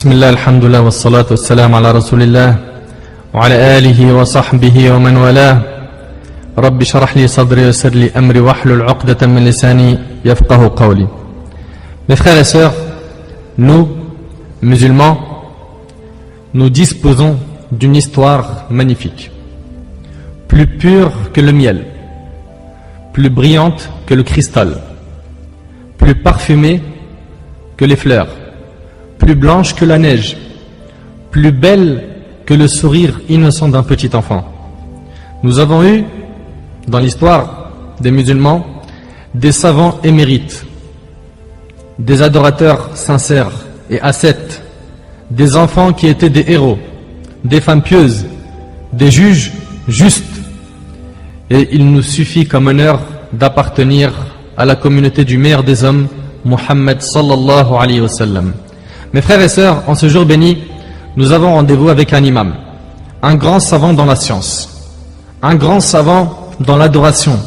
بسم الله الحمد لله والصلاة والسلام على رسول الله وعلى آله وصحبه ومن والاه رب اشرح لي صدري ويسر لي أمري واحلل عقدة من لساني يفقه قولي. Mes frères et sœurs, nous, musulmans, nous disposons d'une histoire magnifique, plus pure que le miel, plus brillante que le cristal, plus parfumée que les fleurs, plus blanche que la neige, plus belle que le sourire innocent d'un petit enfant. Nous avons eu, dans l'histoire des musulmans, des savants émérites, des adorateurs sincères et ascètes, des enfants qui étaient des héros, des femmes pieuses, des juges justes. Et il nous suffit comme honneur d'appartenir à la communauté du meilleur des hommes, Muhammad sallallahu alayhi wa sallam. Mes frères et sœurs, en ce jour béni, nous avons rendez-vous avec un imam, un grand savant dans la science, un grand savant dans l'adoration,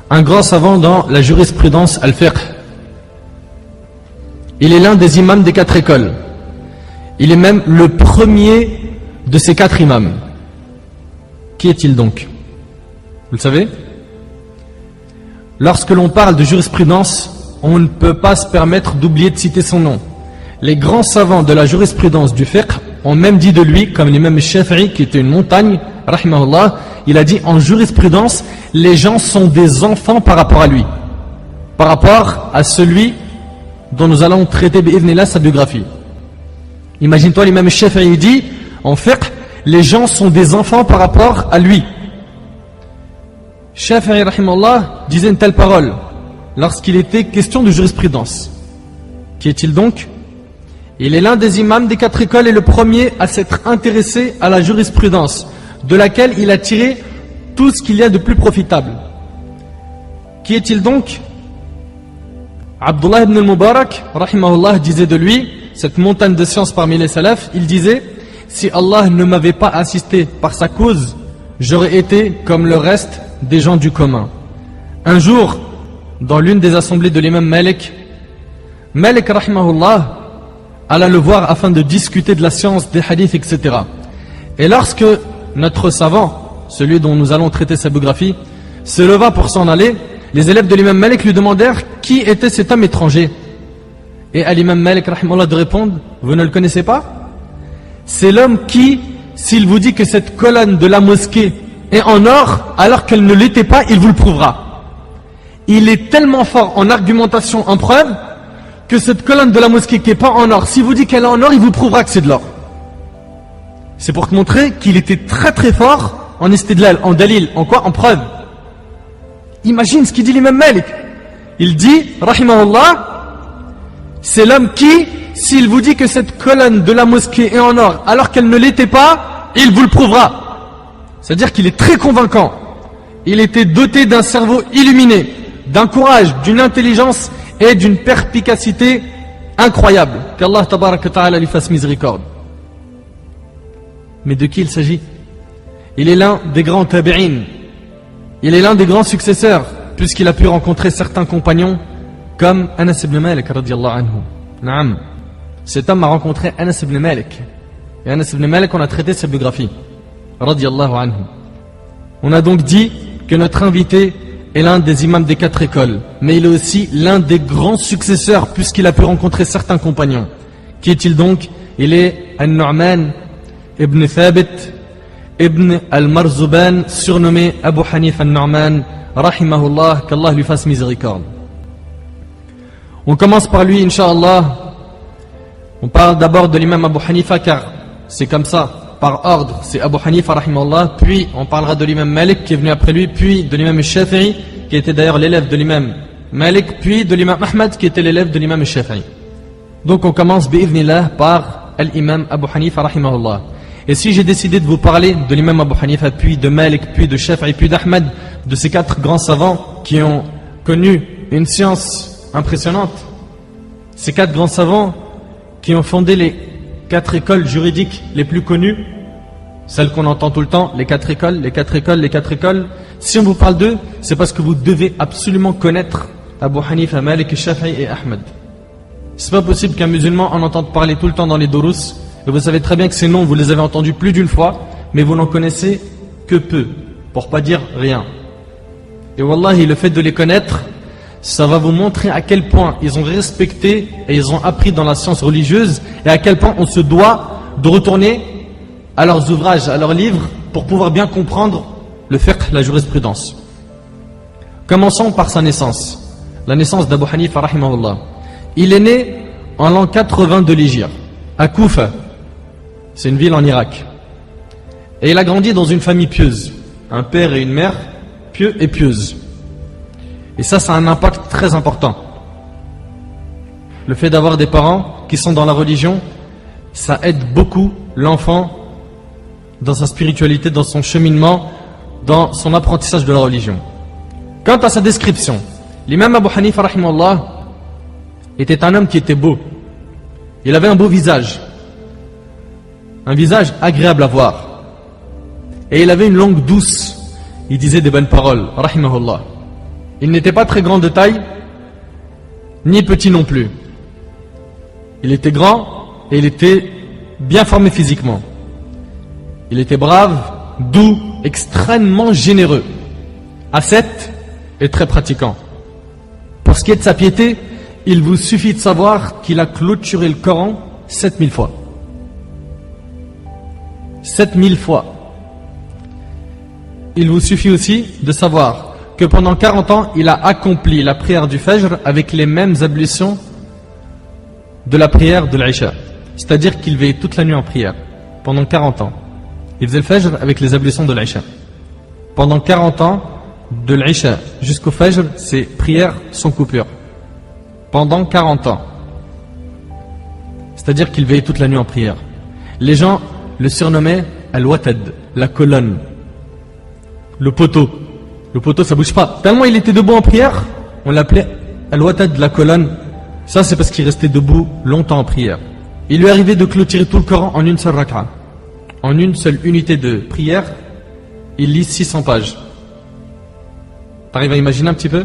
un grand savant dans la jurisprudence al-fiqh. Il est l'un des imams des 4 écoles. Il est même le premier de ces 4 imams. Qui est-il donc? Vous le savez? Lorsque l'on parle de jurisprudence, on ne peut pas se permettre d'oublier de citer son nom. Les grands savants de la jurisprudence du fiqh ont même dit de lui, comme l'imam Shafi'i qui était une montagne, rahimahullah, il a dit en jurisprudence, les gens sont des enfants par rapport à lui, par rapport à celui dont nous allons traiter bi'idhnillah sa biographie. Imagine-toi, l'imam Shafi'i dit, en fiqh, les gens sont des enfants par rapport à lui. Shafi'i rahimahullah disait une telle parole lorsqu'il était question de jurisprudence. Qui est-il donc? Il est l'un des imams des 4 écoles et le premier à s'être intéressé à la jurisprudence, de laquelle il a tiré tout ce qu'il y a de plus profitable. Qui est-il donc? Abdullah ibn al-Mubarak, rahimahullah, disait de lui, cette montagne de science parmi les salafs, il disait, si Allah ne m'avait pas assisté par sa cause, j'aurais été comme le reste des gens du commun. Un jour, dans l'une des assemblées de l'imam Malik, rahimahullah, alla le voir afin de discuter de la science, des hadiths, etc. Et lorsque notre savant, celui dont nous allons traiter sa biographie, se leva pour s'en aller, les élèves de l'imam Malik lui demandèrent qui était cet homme étranger. Et à l'imam Malik rahimahullah de répondre, vous ne le connaissez pas? C'est l'homme qui, s'il vous dit que cette colonne de la mosquée est en or, alors qu'elle ne l'était pas, il vous le prouvera. Il est tellement fort en argumentation, en preuve, que cette colonne de la mosquée qui n'est pas en or, si vous dit qu'elle est en or, il vous prouvera que c'est de l'or. C'est pour te montrer qu'il était très très fort en istidlal, en dalil, en quoi? En preuve. Imagine ce qu'il dit l'imam Malik. Il dit, rahimahullah, c'est l'homme qui, s'il vous dit que cette colonne de la mosquée est en or, alors qu'elle ne l'était pas, il vous le prouvera. C'est-à-dire qu'il est très convaincant. Il était doté d'un cerveau illuminé, d'un courage, d'une intelligence et d'une perspicacité incroyable. Qu'Allah tabaraka ta'ala lui fasse miséricorde. Mais de qui il s'agit? Il est l'un des grands tabi'in. Il est l'un des grands successeurs, puisqu'il a pu rencontrer certains compagnons comme Anas ibn Malik radiyallahu anhu. Naam. Cet homme a rencontré Anas ibn Malik. Et Anas ibn Malik, on a traité sa biographie. Radiyallahu anhu. On a donc dit que notre invité est l'un des imams des 4 écoles, mais il est aussi l'un des grands successeurs, puisqu'il a pu rencontrer certains compagnons. Qui est-il donc? Il est An-Nu'man ibn Thabit ibn al-Marzuban, surnommé Abu Hanif al-Nu'man, rahimahullah, qu'Allah lui fasse miséricorde. On commence par lui, Inch'Allah. On parle d'abord de l'imam Abu Hanifa, car c'est comme ça. Par ordre, c'est Abu Hanifa rahimahullah, puis on parlera de l'imam Malik qui est venu après lui, puis de l'imam Shafi'i qui était d'ailleurs l'élève de l'imam Malik, puis de l'imam Ahmad qui était l'élève de l'imam Shafi'i. Donc on commence bi'idhnillah par l'imam Abu Hanifa rahimahullah. Et si j'ai décidé de vous parler de l'imam Abu Hanifa, puis de Malik, puis de Shafi'i, puis d'Ahmad, de ces 4 grands savants qui ont connu une science impressionnante, ces 4 grands savants qui ont fondé les 4 écoles juridiques les plus connues, celles qu'on entend tout le temps, les 4 écoles, les 4 écoles, les 4 écoles. Si on vous parle d'eux, c'est parce que vous devez absolument connaître Abu Hanifa, Malik, Shafi'i et Ahmad. C'est pas possible qu'un musulman en entende parler tout le temps dans les durus, et vous savez très bien que ces noms, vous les avez entendus plus d'une fois, mais vous n'en connaissez que peu, pour pas dire rien. Et wallahi, le fait de les connaître, ça va vous montrer à quel point ils ont respecté et ils ont appris dans la science religieuse, et à quel point on se doit de retourner à leurs ouvrages, à leurs livres, pour pouvoir bien comprendre le fiqh, la jurisprudence. Commençons par sa naissance, la naissance d'Abu Hanifa rahimahullah. Il est né en l'an 80 de l'Hégire, à Koufa, c'est une ville en Irak. Et il a grandi dans une famille pieuse, un père et une mère pieux et pieuses. Et ça a un impact très important. Le fait d'avoir des parents qui sont dans la religion, ça aide beaucoup l'enfant dans sa spiritualité, dans son cheminement, dans son apprentissage de la religion. Quant à sa description, l'imam Abu Hanifa rahimahullah était un homme qui était beau. Il avait un beau visage, un visage agréable à voir, et il avait une langue douce. Il disait des bonnes paroles, rahimahullah. Il n'était pas très grand de taille, ni petit non plus. Il était grand et il était bien formé physiquement. Il était brave, doux, extrêmement généreux, ascète et très pratiquant. Pour ce qui est de sa piété, il vous suffit de savoir qu'il a clôturé le Coran 7000 fois. 7000 fois. Il vous suffit aussi de savoir que pendant 40 ans, il a accompli la prière du Fajr avec les mêmes ablutions de la prière de l'Aïcha. C'est-à-dire qu'il veillait toute la nuit en prière. Pendant 40 ans. Il faisait le Fajr avec les ablutions de l'Aïcha. Pendant 40 ans, de l'Aïcha jusqu'au Fajr, c'est prière sans coupure. Pendant 40 ans. C'est-à-dire qu'il veillait toute la nuit en prière. Les gens le surnommaient Al-Watad, la colonne. Le poteau. Le poteau, ça bouge pas. Tellement il était debout en prière, on l'appelait Al-Watad, la colonne. Ça, c'est parce qu'il restait debout longtemps en prière. Il lui arrivait de clôturer tout le Coran en une seule rak'a. En une seule unité de prière, il lit 600 pages. T'arrives à imaginer un petit peu?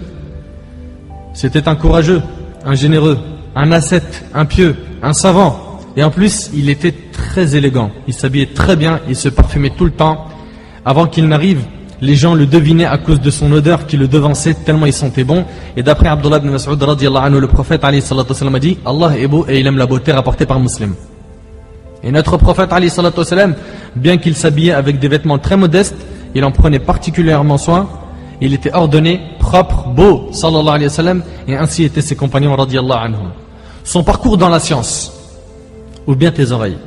C'était un courageux, un généreux, un ascète, un pieux, un savant. Et en plus, il était très élégant. Il s'habillait très bien, il se parfumait tout le temps. Avant qu'il n'arrive, les gens le devinaient à cause de son odeur qui le devançait tellement il sentait bon. Et d'après Abdullah ibn Mas'ud radiyallahu anhu, le prophète alayhi salatu wasalam a dit: Allah est beau et il aime la beauté, rapportée par Muslim. Et notre prophète alayhi salatu wasalam, bien qu'il s'habillait avec des vêtements très modestes, il en prenait particulièrement soin. Il était ordonné, propre, beau, sallallahu alayhi wa sallam, et ainsi étaient ses compagnons radiyallahu anhum. Son parcours dans la science, ou bien tes oreilles.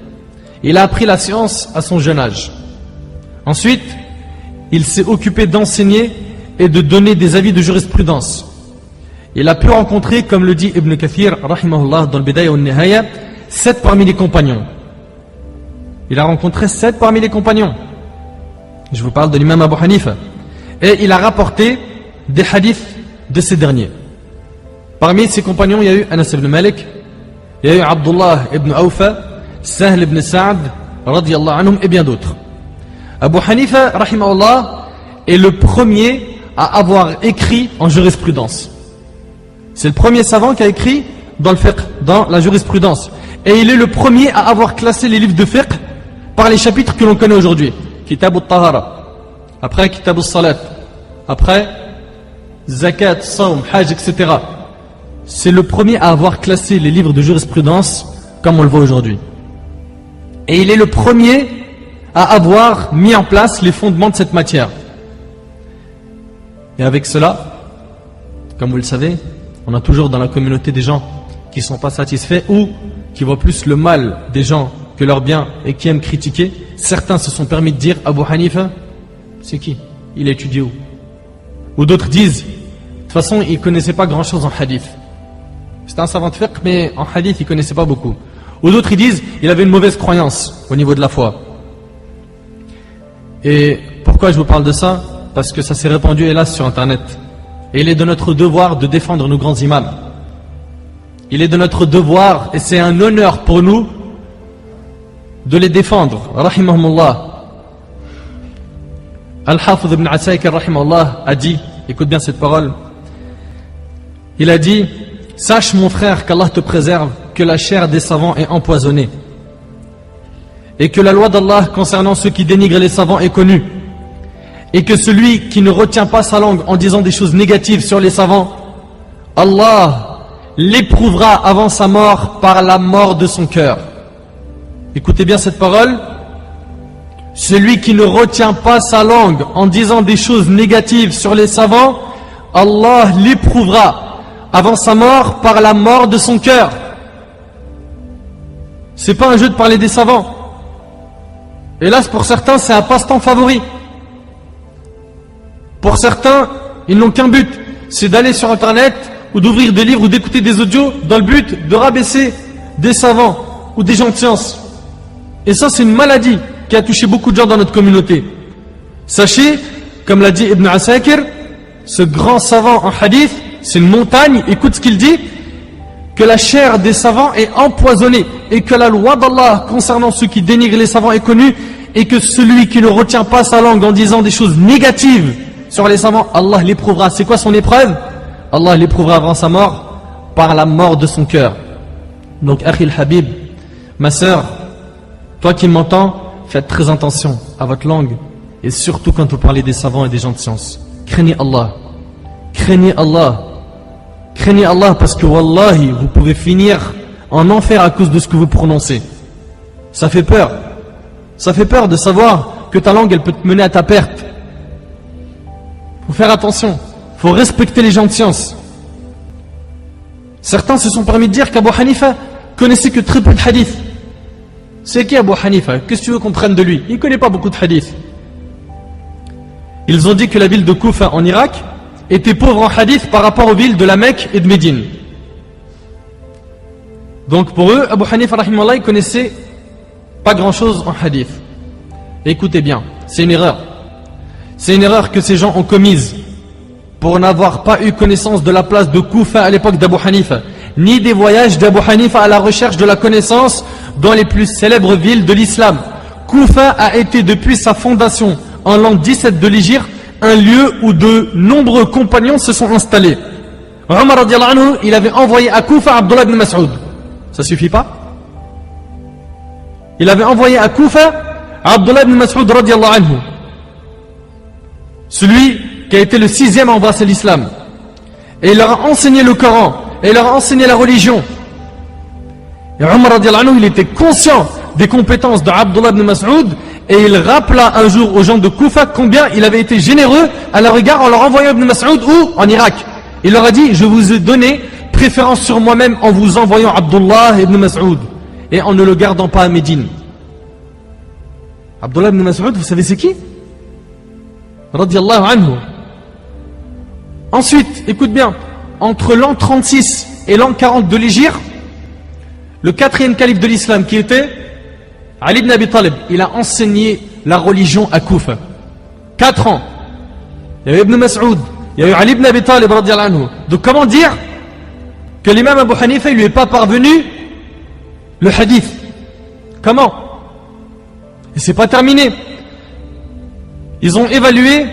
Il a appris la science à son jeune âge. Ensuite, il s'est occupé d'enseigner et de donner des avis de jurisprudence. Il a pu rencontrer, comme le dit Ibn Kathir, rahimahullah, dans le Bidaya al-Nihaya, 7 parmi les compagnons. Il a rencontré 7 parmi les compagnons. Je vous parle de l'imam Abu Hanifa. Et il a rapporté des hadiths de ces derniers. Parmi ses compagnons, il y a eu Anas ibn Malik, il y a eu Abdullah ibn Awfa, Sahl ibn Sa'd, radiyallahu anhum, et bien d'autres. Abu Hanifa, rahimahullah, est le premier à avoir écrit en jurisprudence. C'est le premier savant qui a écrit dans le fiqh, dans la jurisprudence. Et il est le premier à avoir classé les livres de fiqh par les chapitres que l'on connaît aujourd'hui. Kitab al-Tahara. Après Kitab al-Salat, après Zakat, Sawm, Hajj, etc. C'est le premier à avoir classé les livres de jurisprudence comme on le voit aujourd'hui. Et il est le premier à avoir mis en place les fondements de cette matière. Et avec cela, comme vous le savez, on a toujours dans la communauté des gens qui ne sont pas satisfaits ou qui voient plus le mal des gens que leur bien et qui aiment critiquer. Certains se sont permis de dire Abu Hanifa, c'est qui? Il a étudié où? Ou d'autres disent, de toute façon, il ne connaissait pas grand chose en hadith. C'était un savant de fiqh, mais en hadith, il ne connaissait pas beaucoup. Ou d'autres, ils disent, il avait une mauvaise croyance au niveau de la foi. Et pourquoi je vous parle de ça? Parce que ça s'est répandu, hélas, sur Internet. Et il est de notre devoir de défendre nos grands imams. Il est de notre devoir, et c'est un honneur pour nous, de les défendre. Rahimahumullah. Al-Hafidh ibn Asakir rahimahullah a dit, écoute bien cette parole, il a dit, sache mon frère qu'Allah te préserve, que la chair des savants est empoisonnée et que la loi d'Allah concernant ceux qui dénigrent les savants est connue, et que celui qui ne retient pas sa langue en disant des choses négatives sur les savants, Allah l'éprouvera avant sa mort par la mort de son cœur. Écoutez bien cette parole. Celui qui ne retient pas sa langue en disant des choses négatives sur les savants, Allah l'éprouvera avant sa mort par la mort de son cœur. C'est pas un jeu de parler des savants. Hélas, pour certains, c'est un passe-temps favori. Pour certains, ils n'ont qu'un but, c'est d'aller sur internet ou d'ouvrir des livres ou d'écouter des audios dans le but de rabaisser des savants ou des gens de science. Et ça, c'est une maladie qui a touché beaucoup de gens dans notre communauté. Sachez, comme l'a dit Ibn Asakir, ce grand savant en hadith, c'est une montagne, écoute ce qu'il dit, que la chair des savants est empoisonnée et que la loi d'Allah concernant ceux qui dénigrent les savants est connue, et que celui qui ne retient pas sa langue en disant des choses négatives sur les savants, Allah l'éprouvera. C'est quoi son épreuve? Allah l'éprouvera avant sa mort par la mort de son cœur. Donc, Akhil Habib, ma sœur, toi qui m'entends, faites très attention à votre langue, et surtout quand vous parlez des savants et des gens de science. Craignez Allah. Craignez Allah. Craignez Allah, parce que wallahi, vous pouvez finir en enfer à cause de ce que vous prononcez. Ça fait peur. Ça fait peur de savoir que ta langue, elle peut te mener à ta perte. Faut faire attention. Faut respecter les gens de science. Certains se sont permis de dire qu'Abu Hanifa connaissait que très peu de hadiths. C'est qui Abu Hanifa? Qu'est-ce que tu veux qu'on prenne de lui? Il ne connaît pas beaucoup de hadiths. Ils ont dit que la ville de Koufa en Irak était pauvre en hadith par rapport aux villes de la Mecque et de Médine. Donc pour eux, Abu Hanifa rahimahullah, il connaissait pas grand chose en hadith. Et écoutez bien, c'est une erreur. C'est une erreur que ces gens ont commise pour n'avoir pas eu connaissance de la place de Koufa à l'époque d'Abu Hanifa, ni des voyages d'Abu Hanifa à la recherche de la connaissance dans les plus célèbres villes de l'islam. Koufa a été depuis sa fondation en l'an 17 de l'Hégire un lieu où de nombreux compagnons se sont installés. Omar radiallahu anhu, il avait envoyé à Koufa Abdullah ibn Mas'ud. Ça suffit pas? Il avait envoyé à Koufa Abdullah ibn Mas'ud radiallahu anhu, celui qui a été le 6e à embrasser l'islam. Et il leur a enseigné le Coran, et il leur a enseigné la religion. Et Omar radiallahu anhu, il était conscient des compétences de Abdullah ibn Mas'ud, et il rappela un jour aux gens de Koufa combien il avait été généreux à leur égard en leur envoyant Ibn Mas'ud où? En Irak. Il leur a dit, je vous ai donné préférence sur moi-même en vous envoyant Abdullah ibn Mas'ud et en ne le gardant pas à Médine. Abdullah ibn Mas'ud, vous savez c'est qui? Radiallahu anhu. Ensuite, écoute bien, entre l'an 36 et l'an 40 de l'Hégire, le 4e calife de l'islam qui était Ali ibn Abi Talib, il a enseigné la religion à Koufa. 4 ans. Il y a eu Ibn Mas'ud, il y a eu Ali ibn Abi Talib radiallahu anhu. Donc comment dire que l'imam Abu Hanifa il lui est pas parvenu le hadith? Comment? Et c'est pas terminé. Ils ont évalué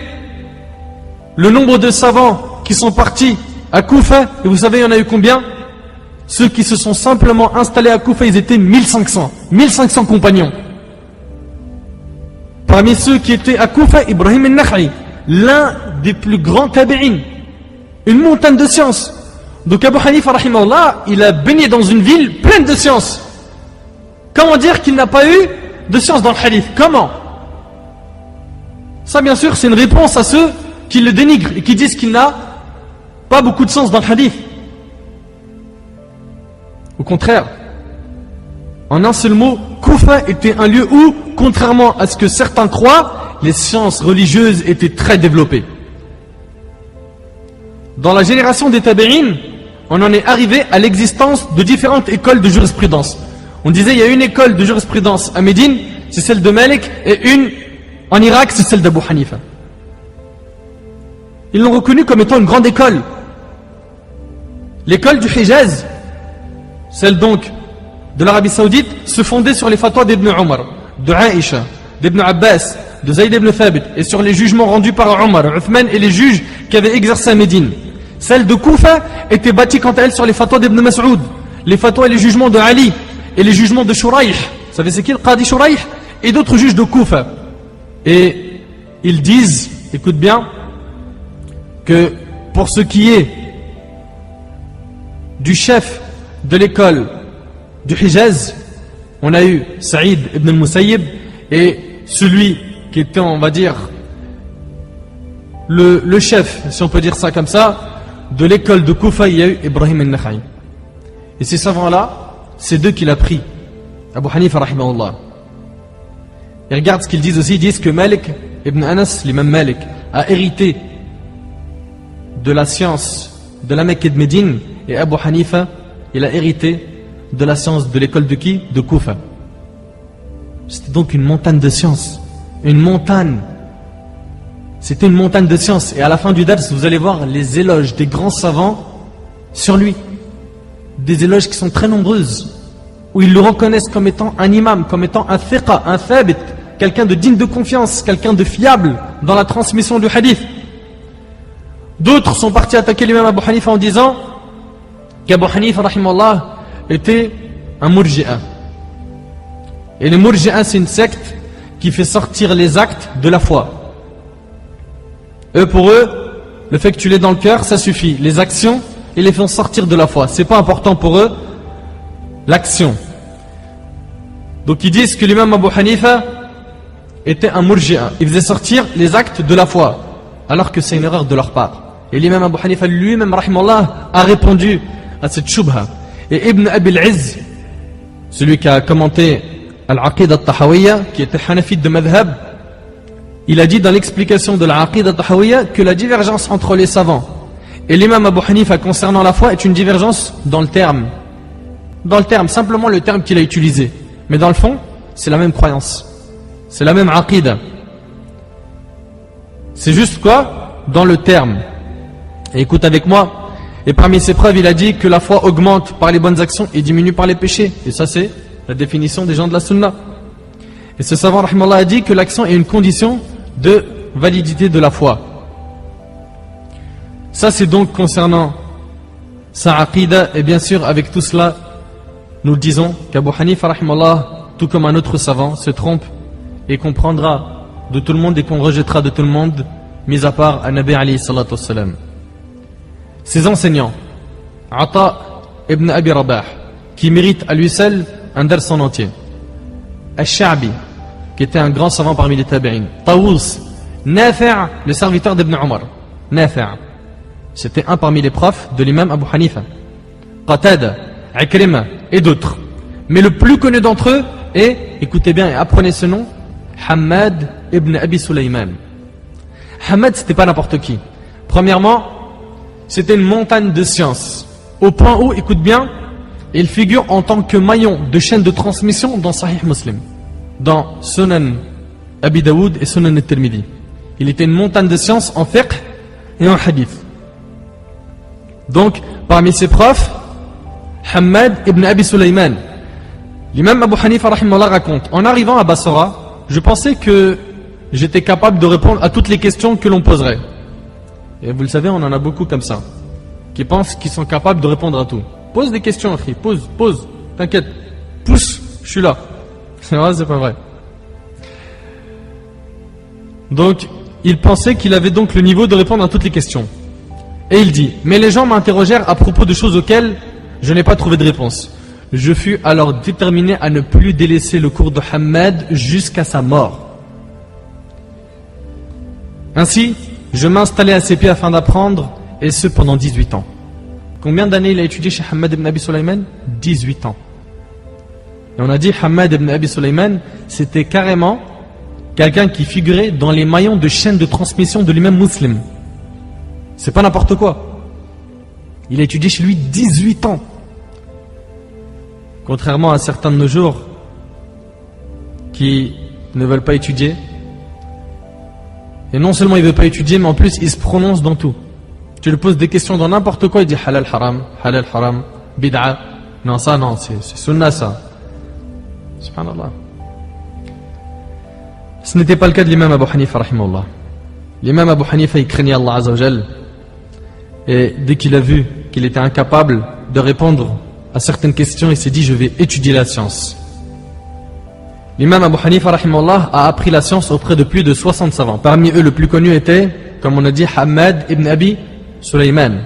le nombre de savants qui sont partis à Koufa, et vous savez il y en a eu combien? Ceux qui se sont simplement installés à Koufa, ils étaient 1500. 1500 compagnons. Parmi ceux qui étaient à Koufa, Ibrahim al-Nakha'i, l'un des plus grands tabi'in. Une montagne de science. Donc Abu Hanifa, rahimahullah, il a baigné dans une ville pleine de science. Comment dire qu'il n'a pas eu de science dans le hadith? Comment? Ça, bien sûr, c'est une réponse à ceux qui le dénigrent et qui disent qu'il n'a pas beaucoup de sens dans le hadith. Au contraire, en un seul mot, Koufa était un lieu où, contrairement à ce que certains croient, les sciences religieuses étaient très développées. Dans la génération des tabi'in, on en est arrivé à l'existence de différentes écoles de jurisprudence. On disait il y a une école de jurisprudence à Médine, c'est celle de Malik, et une en Irak, c'est celle d'Abu Hanifa. Ils l'ont reconnu comme étant une grande école. L'école du Hijaz, celle donc de l'Arabie Saoudite, se fondait sur les fatwas d'Ibn Omar, de Aïcha, d'Ibn Abbas, de Zayd ibn Thabit, et sur les jugements rendus par Omar, Uthman et les juges qui avaient exercé à Médine. Celle de Koufa était bâtie quant à elle sur les fatwas d'Ibn Mas'ud, les fatwas et les jugements de Ali, et les jugements de Shuraih. Vous savez c'est qui le Qadi Shuraih? Et d'autres juges de Koufa. Et ils disent, écoute bien, que pour ce qui est du chef de l'école du Hijaz, on a eu Saïd ibn al-Musayyib, et celui qui était, on va dire, le chef, si on peut dire ça comme ça, de l'école de Koufa, il y a eu Ibrahim al-Nakha'i. Et ces savants-là, c'est d'eux qu'il a pris, Abu Hanifa rahimahullah. Et regarde ce qu'ils disent aussi, ils disent que Malik ibn Anas, l'imam Malik, a hérité de la science de la Mecque et de Médine, et Abu Hanifa, il a hérité de la science de l'école de qui? De Koufa. C'était donc une montagne de science. Une montagne. C'était une montagne de science. Et à la fin du dars, vous allez voir les éloges des grands savants sur lui. Des éloges qui sont très nombreuses, où ils le reconnaissent comme étant un imam, comme étant un thiqa, un thabit, quelqu'un de digne de confiance, quelqu'un de fiable dans la transmission du hadith. D'autres sont partis attaquer l'imam Abu Hanifa en disant qu'Abu Hanifa rahimahullah était un murji'a. Et les murji'a, c'est une secte qui fait sortir les actes de la foi. Eux, pour eux, le fait que tu l'aies dans le cœur, ça suffit. Les actions, ils les font sortir de la foi. C'est pas important pour eux l'action. Donc ils disent que l'imam Abu Hanifa était un murji'a. Il faisait sortir les actes de la foi, alors que c'est une erreur de leur part. Et l'imam Abu Hanifa lui-même, rahimahullah, a répondu à cette shubha. Et Ibn Abi al-Izz, celui qui a commenté Al-Aqid al-Tahawiyya, qui était hanafite de madhab, il a dit dans l'explication de l'Aqid al-Tahawiyya que la divergence entre les savants et l'imam Abu Hanifa concernant la foi est une divergence dans le terme. Dans le terme, simplement le terme qu'il a utilisé. Mais dans le fond, c'est la même croyance. C'est la même aqida. C'est juste quoi? Dans le terme. Et écoute avec moi. Et parmi ces preuves, il a dit que la foi augmente par les bonnes actions et diminue par les péchés. Et ça, c'est la définition des gens de la sunna. Et ce savant, rahimallah, a dit que l'action est une condition de validité de la foi. Ça, c'est donc concernant sa aqida. Et bien sûr, avec tout cela, nous le disons qu'Abu Hanifa, rahimallah, tout comme un autre savant, se trompe et comprendra de tout le monde et qu'on rejettera de tout le monde, mis à part un Nabi alayhi salatu wassalam. Ses enseignants, Ata ibn Abi Rabah, qui mérite à lui seul un dars en entier. Al-Sha'bi, qui était un grand savant parmi les tabi'in. Tawus, Nafi', le serviteur d'Ibn Omar. Nafi', c'était un parmi les profs de l'imam Abu Hanifa. Qatada, Ikrima et d'autres. Mais le plus connu d'entre eux est, écoutez bien et apprenez ce nom, Hammad ibn Abi Sulayman. Hammad, c'était pas n'importe qui. Premièrement, c'était une montagne de science, au point où, écoute bien, il figure en tant que maillon de chaîne de transmission dans Sahih Muslim, dans Sunan Abi Daoud et Sunan al-Tirmidhi. Il était une montagne de science en fiqh et en hadith. Donc, parmi ses profs, Hammad ibn Abi Sulayman. L'imam Abu Hanifa rahimahullah raconte, en arrivant à Basra, je pensais que j'étais capable de répondre à toutes les questions que l'on poserait. Et vous le savez, on en a beaucoup comme ça, qui pensent qu'ils sont capables de répondre à tout. Pose des questions, Akhi, pose, t'inquiète, pousse, je suis là. C'est vrai, c'est pas vrai. Donc, il pensait qu'il avait donc le niveau de répondre à toutes les questions. Et il dit, mais les gens m'interrogèrent à propos de choses auxquelles je n'ai pas trouvé de réponse. Je fus alors déterminé à ne plus délaisser le cours de Hammad jusqu'à sa mort. Ainsi, je m'installais à ses pieds afin d'apprendre, et ce pendant 18 ans. Combien d'années il a étudié chez Hammad ibn Abi Sulayman? 18 ans. Et on a dit Hammad ibn Abi Sulayman, c'était carrément quelqu'un qui figurait dans les maillons de chaîne de transmission de l'imam Muslim. C'est pas n'importe quoi. Il a étudié chez lui 18 ans. Contrairement à certains de nos jours qui ne veulent pas étudier. Et non seulement il ne veut pas étudier, mais en plus il se prononce dans tout. Tu lui poses des questions dans n'importe quoi, il dit halal haram, bid'a. Non, ça non, c'est sunnah ça. Subhanallah. Ce n'était pas le cas de l'imam Abu Hanifa rahimahullah. L'imam Abu Hanifa il craignait Allah Azza wa Jal. Et dès qu'il a vu qu'il était incapable de répondre à certaines questions, il s'est dit, je vais étudier la science. L'imam Abu Hanifa rahimahullah a appris la science auprès de plus de 60 savants. Parmi eux, le plus connu était, comme on a dit, Hamad ibn Abi Sulayman.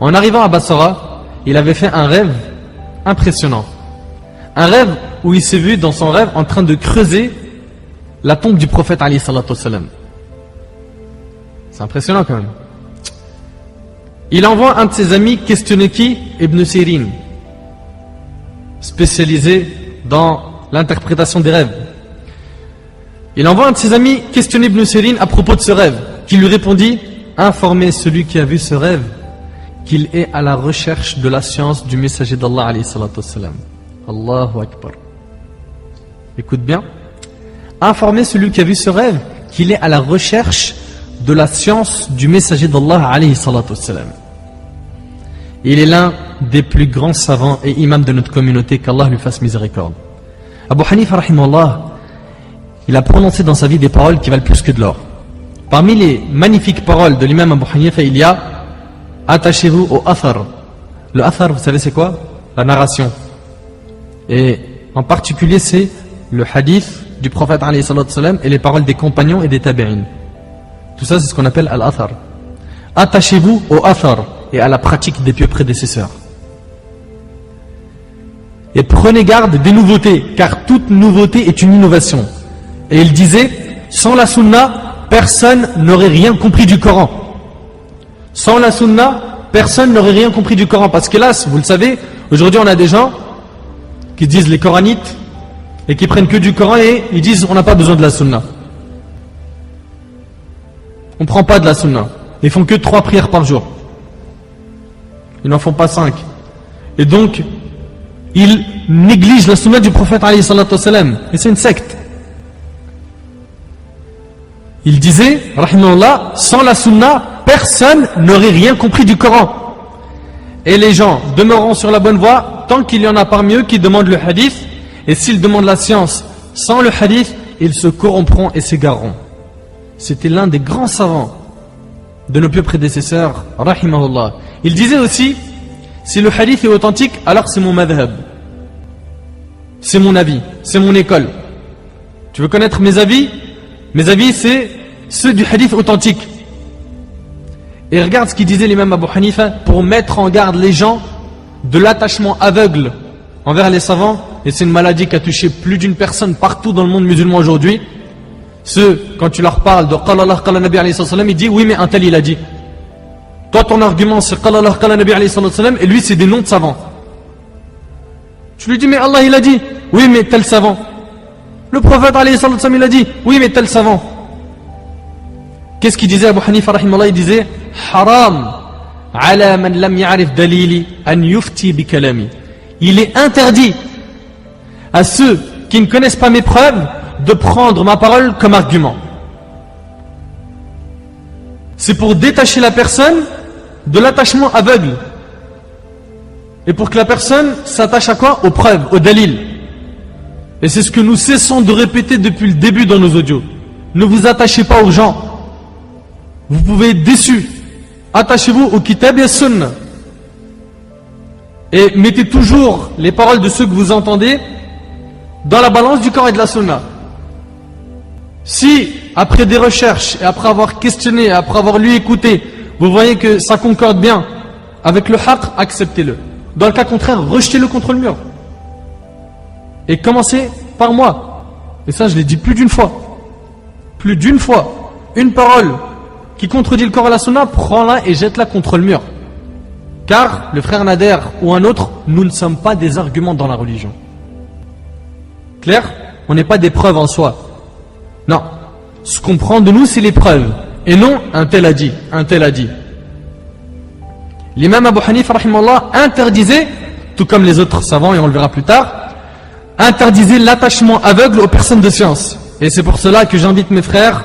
En arrivant à Basra, il avait fait un rêve impressionnant. Un rêve où il s'est vu dans son rêve en train de creuser la tombe du prophète alayhi salatu wassalam. C'est impressionnant quand même. Il envoie un de ses amis questionner qui? Ibn Sirin, spécialisé dans l'interprétation des rêves. Il envoie un de ses amis questionner Ibn Sirin à propos de ce rêve, qui lui répondit: informez celui qui a vu ce rêve qu'il est à la recherche de la science du messager d'Allah alayhi salatu wassalam. Allahu Akbar. Écoute bien. Informez celui qui a vu ce rêve qu'il est à la recherche de la science du messager d'Allah alayhi salatu wassalam. Il est l'un des plus grands savants et imams de notre communauté, qu'Allah lui fasse miséricorde. Abu Hanifa rahimahullah, il a prononcé dans sa vie des paroles qui valent plus que de l'or. Parmi les magnifiques paroles de l'imam Abu Hanifa, il y a: attachez-vous au athar. Le athar, vous savez c'est quoi? La narration. Et en particulier c'est le hadith du prophète alayhi salatu wassalam et les paroles des compagnons et des tabi'in. Tout ça c'est ce qu'on appelle al-athar. Attachez-vous au athar et à la pratique des pieux prédécesseurs. Et prenez garde des nouveautés, car toute nouveauté est une innovation. Et il disait: sans la sunna, personne n'aurait rien compris du Coran. Sans la sunna, personne n'aurait rien compris du Coran. Parce que là, vous le savez, aujourd'hui on a des gens qui disent les coranites et qui prennent que du Coran et ils disent on n'a pas besoin de la sunna. On ne prend pas de la sunna. Ils font que 3 prières par jour. Ils n'en font pas 5. Et donc, ils négligent la sunna du prophète alayhi salatu wassalam. Et c'est une secte. Il disait, rahimahullah, sans la sunna, personne n'aurait rien compris du Coran. Et les gens demeureront sur la bonne voie tant qu'il y en a parmi eux qui demandent le hadith. Et s'ils demandent la science sans le hadith, ils se corrompront et s'égareront. C'était l'un des grands savants de nos pieux prédécesseurs, rahimahullah. Il disait aussi: si le hadith est authentique, alors c'est mon madhab. C'est mon avis, c'est mon école. Tu veux connaître mes avis? Mes avis, c'est ceux du hadith authentique. Et regarde ce qu'il disait l'imam Abu Hanifa pour mettre en garde les gens de l'attachement aveugle envers les savants. Et c'est une maladie qui a touché plus d'une personne partout dans le monde musulman aujourd'hui. Ceux, quand tu leur parles de Qala Allah, Qala Nabi alayhi sallam, il dit: oui mais un tel il a dit. Toi ton argument c'est Qala Allah, Qala Nabi alayhi sallam, et lui c'est des noms de savants. Tu lui dis: mais Allah il a dit. Oui mais tel savant. Le prophète alayhi sallam il a dit. Oui mais tel savant. Qu'est-ce qu'il disait Abu Hanifa rahimahullah? Il disait: haram ala man lam ya'rif dalili an yufti bi kalami. Il est interdit à ceux qui ne connaissent pas mes preuves de prendre ma parole comme argument. C'est pour détacher la personne de l'attachement aveugle. Et pour que la personne s'attache à quoi? Aux preuves, aux dalil. Et c'est ce que nous cessons de répéter depuis le début dans nos audios. Ne vous attachez pas aux gens. Vous pouvez être déçus. Attachez-vous au kitab et sunnah. Et mettez toujours les paroles de ceux que vous entendez dans la balance du Coran et de la Sunna. Si, après des recherches, et après avoir questionné, et après avoir lu et écouté, vous voyez que ça concorde bien avec le haqq, acceptez-le. Dans le cas contraire, rejetez-le contre le mur. Et commencez par moi. Et ça, je l'ai dit plus d'une fois. Plus d'une fois. Une parole qui contredit le Coran et la Sunna, prends-la et jette-la contre le mur. Car, le frère Nader ou un autre, nous ne sommes pas des arguments dans la religion. Clair? On n'est pas des preuves en soi. Non. Ce qu'on prend de nous, c'est les preuves. Et non, un tel a dit, un tel a dit. L'imam Abu Hanifa, rahimahullah, interdisait, tout comme les autres savants, et on le verra plus tard, interdisait l'attachement aveugle aux personnes de science. Et c'est pour cela que j'invite mes frères,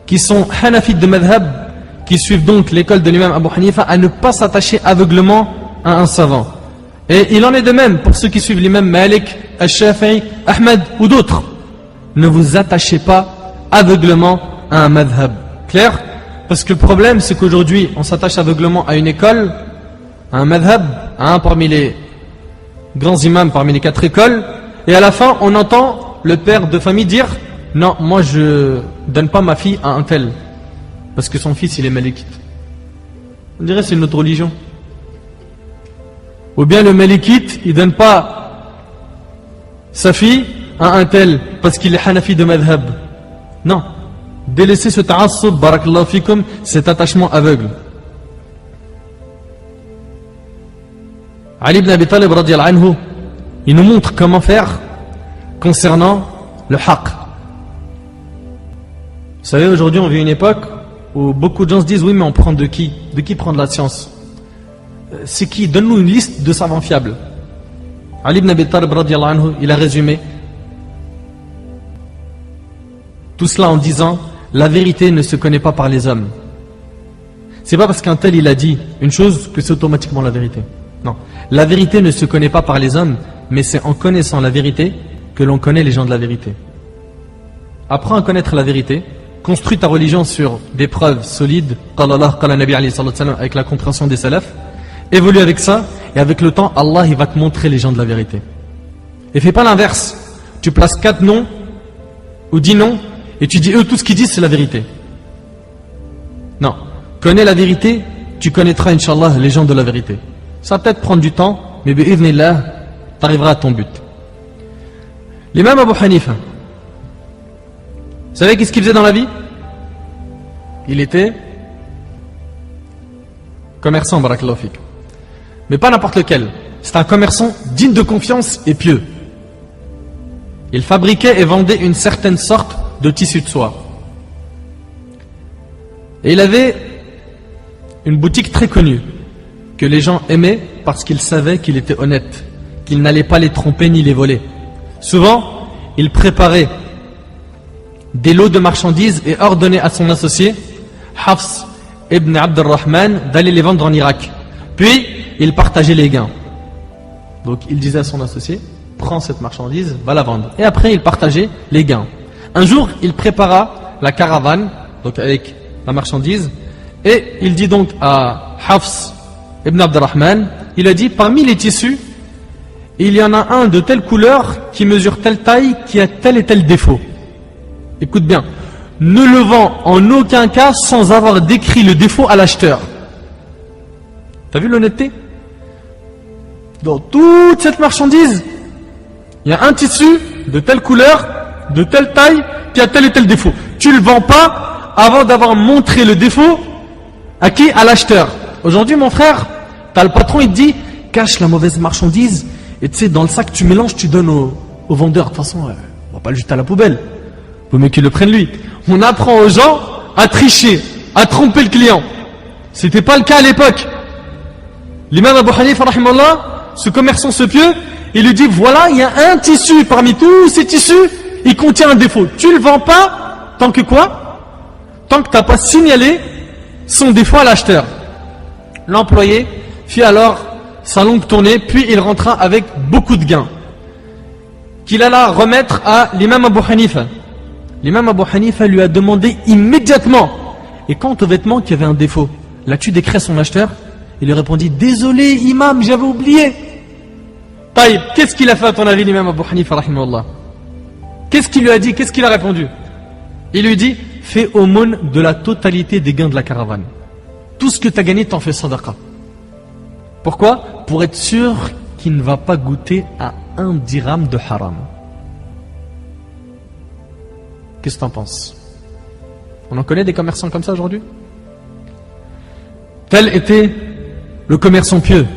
qui sont hanafites de madhab, qui suivent donc l'école de l'imam Abu Hanifa, à ne pas s'attacher aveuglement à un savant. Et il en est de même pour ceux qui suivent l'imam Malik, Al-Shafi'i, Ahmed ou d'autres. Ne vous attachez pas aveuglement à un madhab. Clair? Parce que le problème, c'est qu'aujourd'hui, on s'attache aveuglement à une école, à un madhab, à un parmi les grands imams, parmi les 4 écoles, et à la fin, on entend le père de famille dire « Non, moi je donne pas ma fille à un tel, parce que son fils il est malékite. » On dirait que c'est une autre religion. Ou bien le malékite, il donne pas sa fille à un tel, parce qu'il est hanafi de madhab. Non. Délaissez ce ta'assub, barakallahu fikum, cet attachement aveugle. Ali ibn Abi Talib radiyallahu anhu, il nous montre comment faire concernant le haqq. Vous savez, aujourd'hui on vit une époque où beaucoup de gens se disent oui mais on prend de qui? De qui prendre la science? C'est qui? Donne-nous une liste de savants fiables. Ali ibn Abi Talib radiyallahu anhu, il a résumé tout cela en disant la vérité ne se connaît pas par les hommes. C'est pas parce qu'un tel il a dit une chose que c'est automatiquement la vérité. Non, la vérité ne se connaît pas par les hommes, mais c'est en connaissant la vérité que l'on connaît les gens de la vérité. Apprends à connaître la vérité, construis ta religion sur des preuves solides, qala Allah, qala Nabi alayhi sallallahu alayhi wa sallam, avec la compréhension des salafs, évolue avec ça, et avec le temps, Allah il va te montrer les gens de la vérité. Et fais pas l'inverse, tu places 4 noms, ou 10 noms, et tu dis eux tout ce qu'ils disent c'est la vérité. Non, connais la vérité, tu connaîtras Inch'Allah les gens de la vérité. Ça va peut-être prendre du temps, mais bi'idhnillah, tu arriveras à ton but. L'imam Abu Hanifa, vous savez qu'est-ce qu'il faisait dans la vie? Il était commerçant, barakallahu fik. Mais pas n'importe lequel. C'est un commerçant digne de confiance et pieux. Il fabriquait et vendait une certaine sorte de tissu de soie. Et il avait une boutique très connue que les gens aimaient parce qu'ils savaient qu'il était honnête, qu'il n'allait pas les tromper ni les voler. Souvent, il préparait des lots de marchandises et ordonnait à son associé, Hafs ibn Abd al-Rahman, d'aller les vendre en Irak. Puis, il partageait les gains. Donc, il disait à son associé, prends cette marchandise, va la vendre. Et après, il partageait les gains. Un jour, il prépara la caravane, donc avec la marchandise, et il dit donc à Hafs ibn Abd al-Rahman, il a dit, parmi les tissus, il y en a un de telle couleur qui mesure telle taille, qui a tel et tel défaut. Écoute bien, ne le vends en aucun cas sans avoir décrit le défaut à l'acheteur. T'as vu l'honnêteté? Dans toute cette marchandise, il y a un tissu de telle couleur, de telle taille, qui a tel et tel défaut. Tu ne le vends pas avant d'avoir montré le défaut à qui? À l'acheteur. Aujourd'hui, mon frère, t'as le patron, il te dit, cache la mauvaise marchandise, et tu sais, dans le sac, tu mélanges, tu donnes au vendeur. De toute façon, on va pas le jeter à la poubelle. Vaut mieux qu'il le prenne lui. On apprend aux gens à tricher, à tromper le client. C'était pas le cas à l'époque. L'imam Abu Hanifa, rahimallah, ce commerçant, ce pieux, il lui dit, voilà, il y a un tissu, parmi tous ces tissus, il contient un défaut. Tu le vends pas, tant que quoi? Tant que t'as pas signalé son défaut à l'acheteur. L'employé fit alors sa longue tournée, puis il rentra avec beaucoup de gains, qu'il alla remettre à l'imam Abu Hanifa. L'imam Abu Hanifa lui a demandé immédiatement, et quant au vêtement qui avait un défaut, l'as-tu décrit à son acheteur? Il lui répondit, désolé imam, j'avais oublié. Taïb, qu'est-ce qu'il a fait à ton avis l'imam Abu Hanifa rahimahullah? Qu'est-ce qu'il lui a dit? Qu'est-ce qu'il a répondu? Il lui dit, fais aumône de la totalité des gains de la caravane. Tout ce que tu as gagné, t'en fais sadaqa. Pourquoi? Pour être sûr qu'il ne va pas goûter à un dirham de haram. Qu'est-ce que tu en penses? On en connaît des commerçants comme ça aujourd'hui? Tel était le commerçant pieux,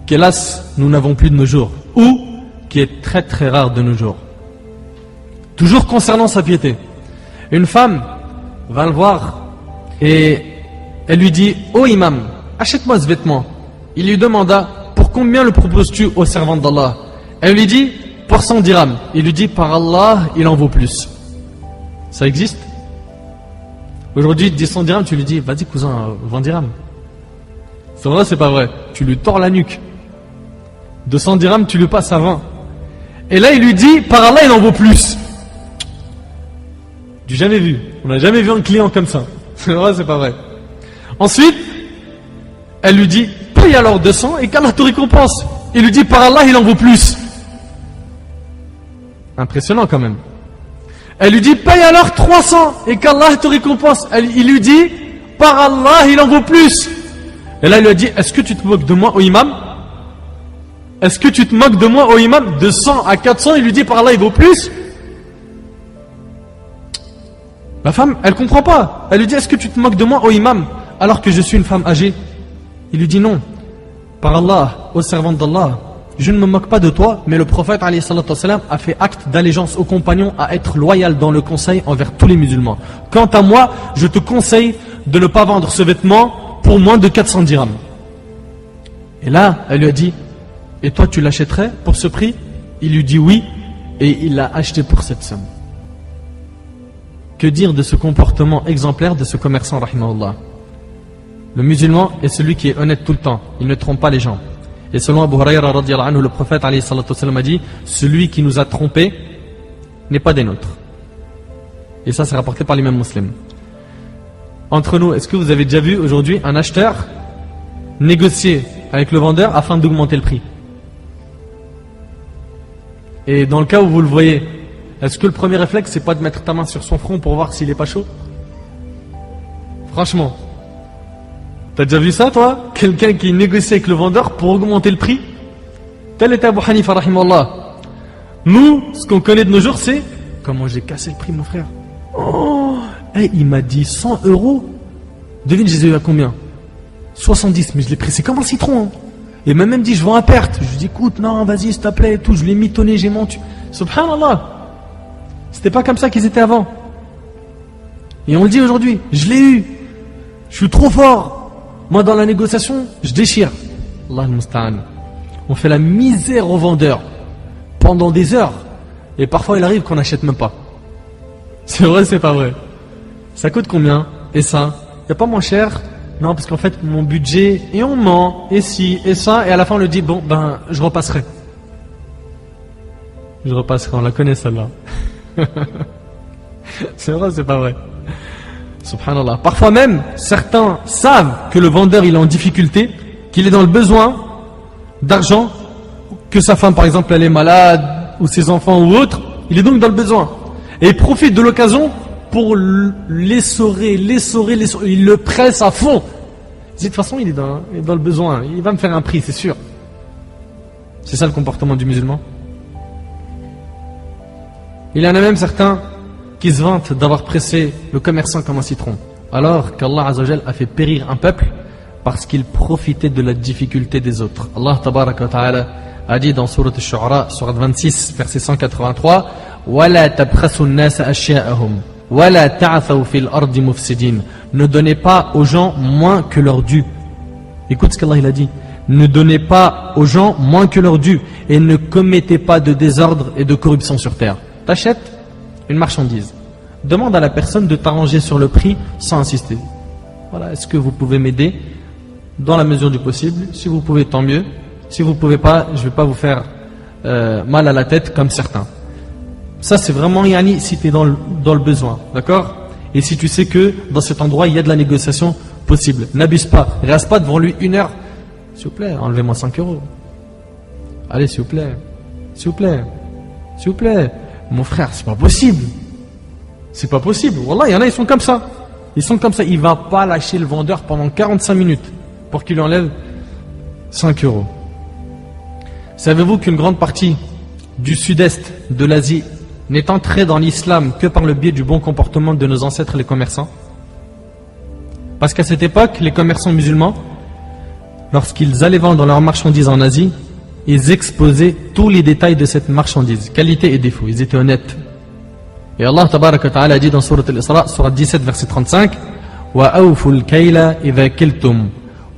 qu'hélas nous n'avons plus de nos jours, ou qui est très très rare de nos jours. Toujours concernant sa piété, une femme va le voir et elle lui dit, oh imam, achète-moi ce vêtement. Il lui demanda, pour combien le proposes-tu aux servantes d'Allah? Elle lui dit, pour 100 dirhams. Il lui dit, par Allah, il en vaut plus. Ça existe? Aujourd'hui, il te dit 100 dirhams, tu lui dis, vas-y cousin, 20 dirhams. C'est vrai, c'est pas vrai. Tu lui tords la nuque. De 100 dirhams, tu le passes à 20. Et là, il lui dit, par Allah, il en vaut plus. Du jamais vu. On n'a jamais vu un client comme ça. C'est vrai, c'est pas vrai. Ensuite, elle lui dit, paye alors 200 et qu'Allah te récompense. Il lui dit, par Allah, il en vaut plus. Impressionnant quand même. Elle lui dit, paye alors 300 et qu'Allah te récompense. Il lui dit, par Allah, il en vaut plus. Et là, il lui a dit, est-ce que tu te moques de moi, ô imam? Est-ce que tu te moques de moi, ô imam? De 100 à 400, il lui dit, par Allah, il vaut plus. La femme, elle comprend pas. Elle lui dit, est-ce que tu te moques de moi, ô imam, alors que je suis une femme âgée? Il lui dit, non. Par Allah, ô servante d'Allah, je ne me moque pas de toi, mais le prophète alayhi salatu wassalam, a fait acte d'allégeance aux compagnons à être loyal dans le conseil envers tous les musulmans. Quant à moi, je te conseille de ne pas vendre ce vêtement pour moins de 400 dirhams. Et là, elle lui a dit, et toi tu l'achèterais pour ce prix? Il lui dit oui, et il l'a acheté pour cette somme. Que dire de ce comportement exemplaire de ce commerçant, rahimahullah? Le musulman est celui qui est honnête tout le temps, il ne trompe pas les gens. Et selon Abu Hurayra radiyallahu anhu, le prophète alayhi salatu wassalam a dit, celui qui nous a trompés n'est pas des nôtres. Et ça c'est rapporté par l'imam Muslim. Entre nous, est-ce que vous avez déjà vu aujourd'hui un acheteur négocier avec le vendeur afin d'augmenter le prix? Et dans le cas où vous le voyez, est-ce que le premier réflexe c'est pas de mettre ta main sur son front pour voir s'il est pas chaud? Franchement, t'as déjà vu ça toi? Quelqu'un qui négocie avec le vendeur pour augmenter le prix? Tel était Abu Hanifa rahimahullah. Nous, ce qu'on connaît de nos jours, c'est comment j'ai cassé le prix, mon frère. Oh, il m'a dit 100 €. Devine, je les ai eu à combien? 70, mais je l'ai pressé comme un citron. Hein. Et m'a même dit, je vends à perte. Je lui dis, écoute, non, vas-y, s'il te plaît, et tout. Je l'ai mitonné, j'ai menti. Subhanallah. C'était pas comme ça qu'ils étaient avant. Et on le dit aujourd'hui, je l'ai eu. Je suis trop fort. Moi, dans la négociation, je déchire. Allah al-Musta'an. On fait la misère aux vendeurs pendant des heures. Et parfois, il arrive qu'on n'achète même pas. C'est vrai, c'est pas vrai. Ça coûte combien? Et ça? Il n'y a pas moins cher? Non, parce qu'en fait, mon budget, et on ment, et ci, et ça, et à la fin, on le dit, bon, ben, je repasserai. Je repasserai, on la connaît celle-là. C'est vrai, c'est pas vrai. Subhanallah. Parfois même, certains savent que le vendeur, il est en difficulté, qu'il est dans le besoin d'argent, que sa femme, par exemple, elle est malade, ou ses enfants, ou autre, il est donc dans le besoin. Et il profite de l'occasion pour l'essorer, il le presse à fond. Il dit, de toute façon, il est dans le besoin, il va me faire un prix, c'est sûr. C'est ça le comportement du musulman. Il y en a même certains qui se vantent d'avoir pressé le commerçant comme un citron, alors qu'Allah Azzawajal a fait périr un peuple parce qu'il profitait de la difficulté des autres. Allah Tabaraka wa Ta'ala a dit dans Sourate Ash-Shu'ara, Sourate 26, verset 183, وَلَا تَبْخَسُوا النَّاسَ أَشْيَاءَهُمْ وَلَا تَعْثَوْا فِي الْأَرْضِ مُفْسِدِينَ. Ne donnez pas aux gens moins que leur dû. Écoute ce qu'Allah il a dit. Ne donnez pas aux gens moins que leur dû et ne commettez pas de désordre et de corruption sur terre. T'achètes une marchandise. Demande à la personne de t'arranger sur le prix sans insister. Voilà, est-ce que vous pouvez m'aider dans la mesure du possible? Si vous pouvez, tant mieux. Si vous ne pouvez pas, je ne vais pas vous faire mal à la tête comme certains. Ça c'est vraiment yani, si tu es dans le besoin, d'accord? Et si tu sais que dans cet endroit il y a de la négociation possible. N'abuse pas, reste pas devant lui 1 heure. S'il vous plaît, enlevez-moi 5 €. Allez, s'il vous plaît, s'il vous plaît, s'il vous plaît. Mon frère, c'est pas possible. C'est pas possible. Wallah, il y en a, ils sont comme ça. Ils sont comme ça. Il va pas lâcher le vendeur pendant 45 minutes pour qu'il lui enlève 5 €. Savez-vous qu'une grande partie du sud-est de l'Asie n'est entrée dans l'islam que par le biais du bon comportement de nos ancêtres les commerçants? Parce qu'à cette époque, les commerçants musulmans, lorsqu'ils allaient vendre leurs marchandises en Asie, ils exposaient tous les détails de cette marchandise, qualité et défaut. Ils étaient honnêtes. Et Allah Tabaraka wa Ta'ala a dit dans Sourate Al-Isra, Sourate 17, verset 35, وَأَوْفُوا الْكَيْلَ إِذَا كِلْتُمْ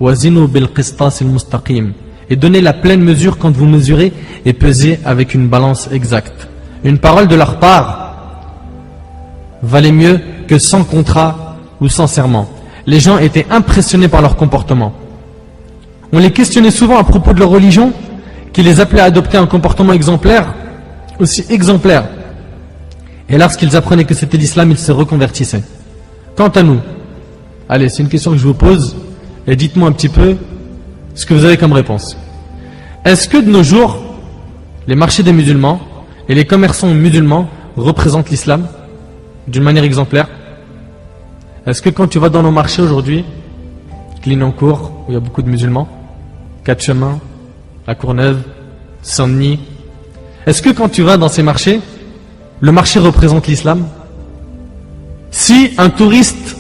وَزِنُوا بِالْقِسْطَاسِ الْمُسْتَقِيمِ. Et donnez la pleine mesure quand vous mesurez et pesez avec une balance exacte. Une parole de leur part valait mieux que 100 contrats ou 100 serments. Les gens étaient impressionnés par leur comportement. On les questionnait souvent à propos de leur religion, qui les appelait à adopter un comportement exemplaire, aussi exemplaire. Et lorsqu'ils apprenaient que c'était l'islam, ils se reconvertissaient. Quant à nous, allez, c'est une question que je vous pose, et dites-moi un petit peu ce que vous avez comme réponse. Est-ce que de nos jours, les marchés des musulmans et les commerçants musulmans représentent l'islam d'une manière exemplaire? Est-ce que quand tu vas dans nos marchés aujourd'hui, Clignancourt, où il y a beaucoup de musulmans, Quatre-Chemins, La Courneuve, Saint-Denis, est-ce que quand tu vas dans ces marchés, le marché représente l'islam? Si un touriste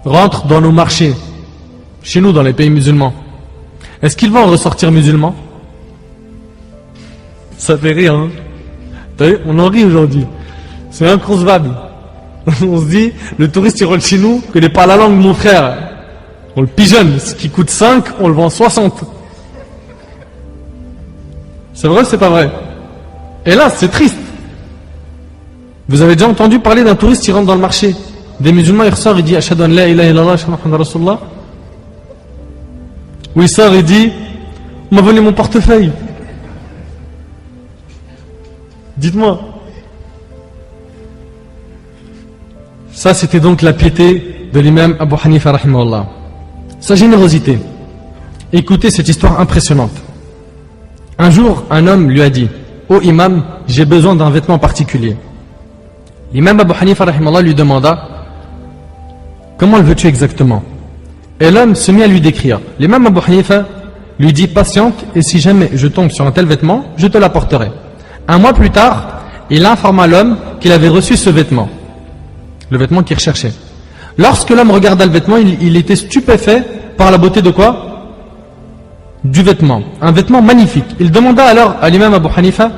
rentre dans nos marchés, chez nous dans les pays musulmans, est-ce qu'il va en ressortir musulman? Ça fait rire, hein? T'as vu? On en rit aujourd'hui. C'est inconcevable. On se dit, le touriste il rentre chez nous, il n'est pas la langue de mon frère. On le pigeonne, ce qui coûte 5, on le vend 60. C'est vrai ou c'est pas vrai? Et là, c'est triste. Vous avez déjà entendu parler d'un touriste qui rentre dans le marché? Des musulmans, il ressort, il dit Ashhadu an la ilaha illallah, ashhadu anna rasulullah. Ou il sort, il dit on m'a volé mon portefeuille. Dites-moi. Ça, c'était donc la piété de l'imam Abu Hanifa rahimahullah. Sa générosité. Écoutez cette histoire impressionnante. Un jour, un homme lui a dit ô imam, j'ai besoin d'un vêtement particulier. L'imam Abu Hanifa rahimahullah lui demanda comment le veux-tu exactement? Et l'homme se mit à lui décrire. L'imam Abu Hanifa lui dit patiente, et si jamais je tombe sur un tel vêtement, je te l'apporterai. Un mois plus tard, il informa l'homme qu'il avait reçu ce vêtement, le vêtement qu'il recherchait. Lorsque l'homme regarda le vêtement, il était stupéfait par la beauté de quoi? Du vêtement, un vêtement magnifique. Il demanda alors à l'imam Abu Hanifa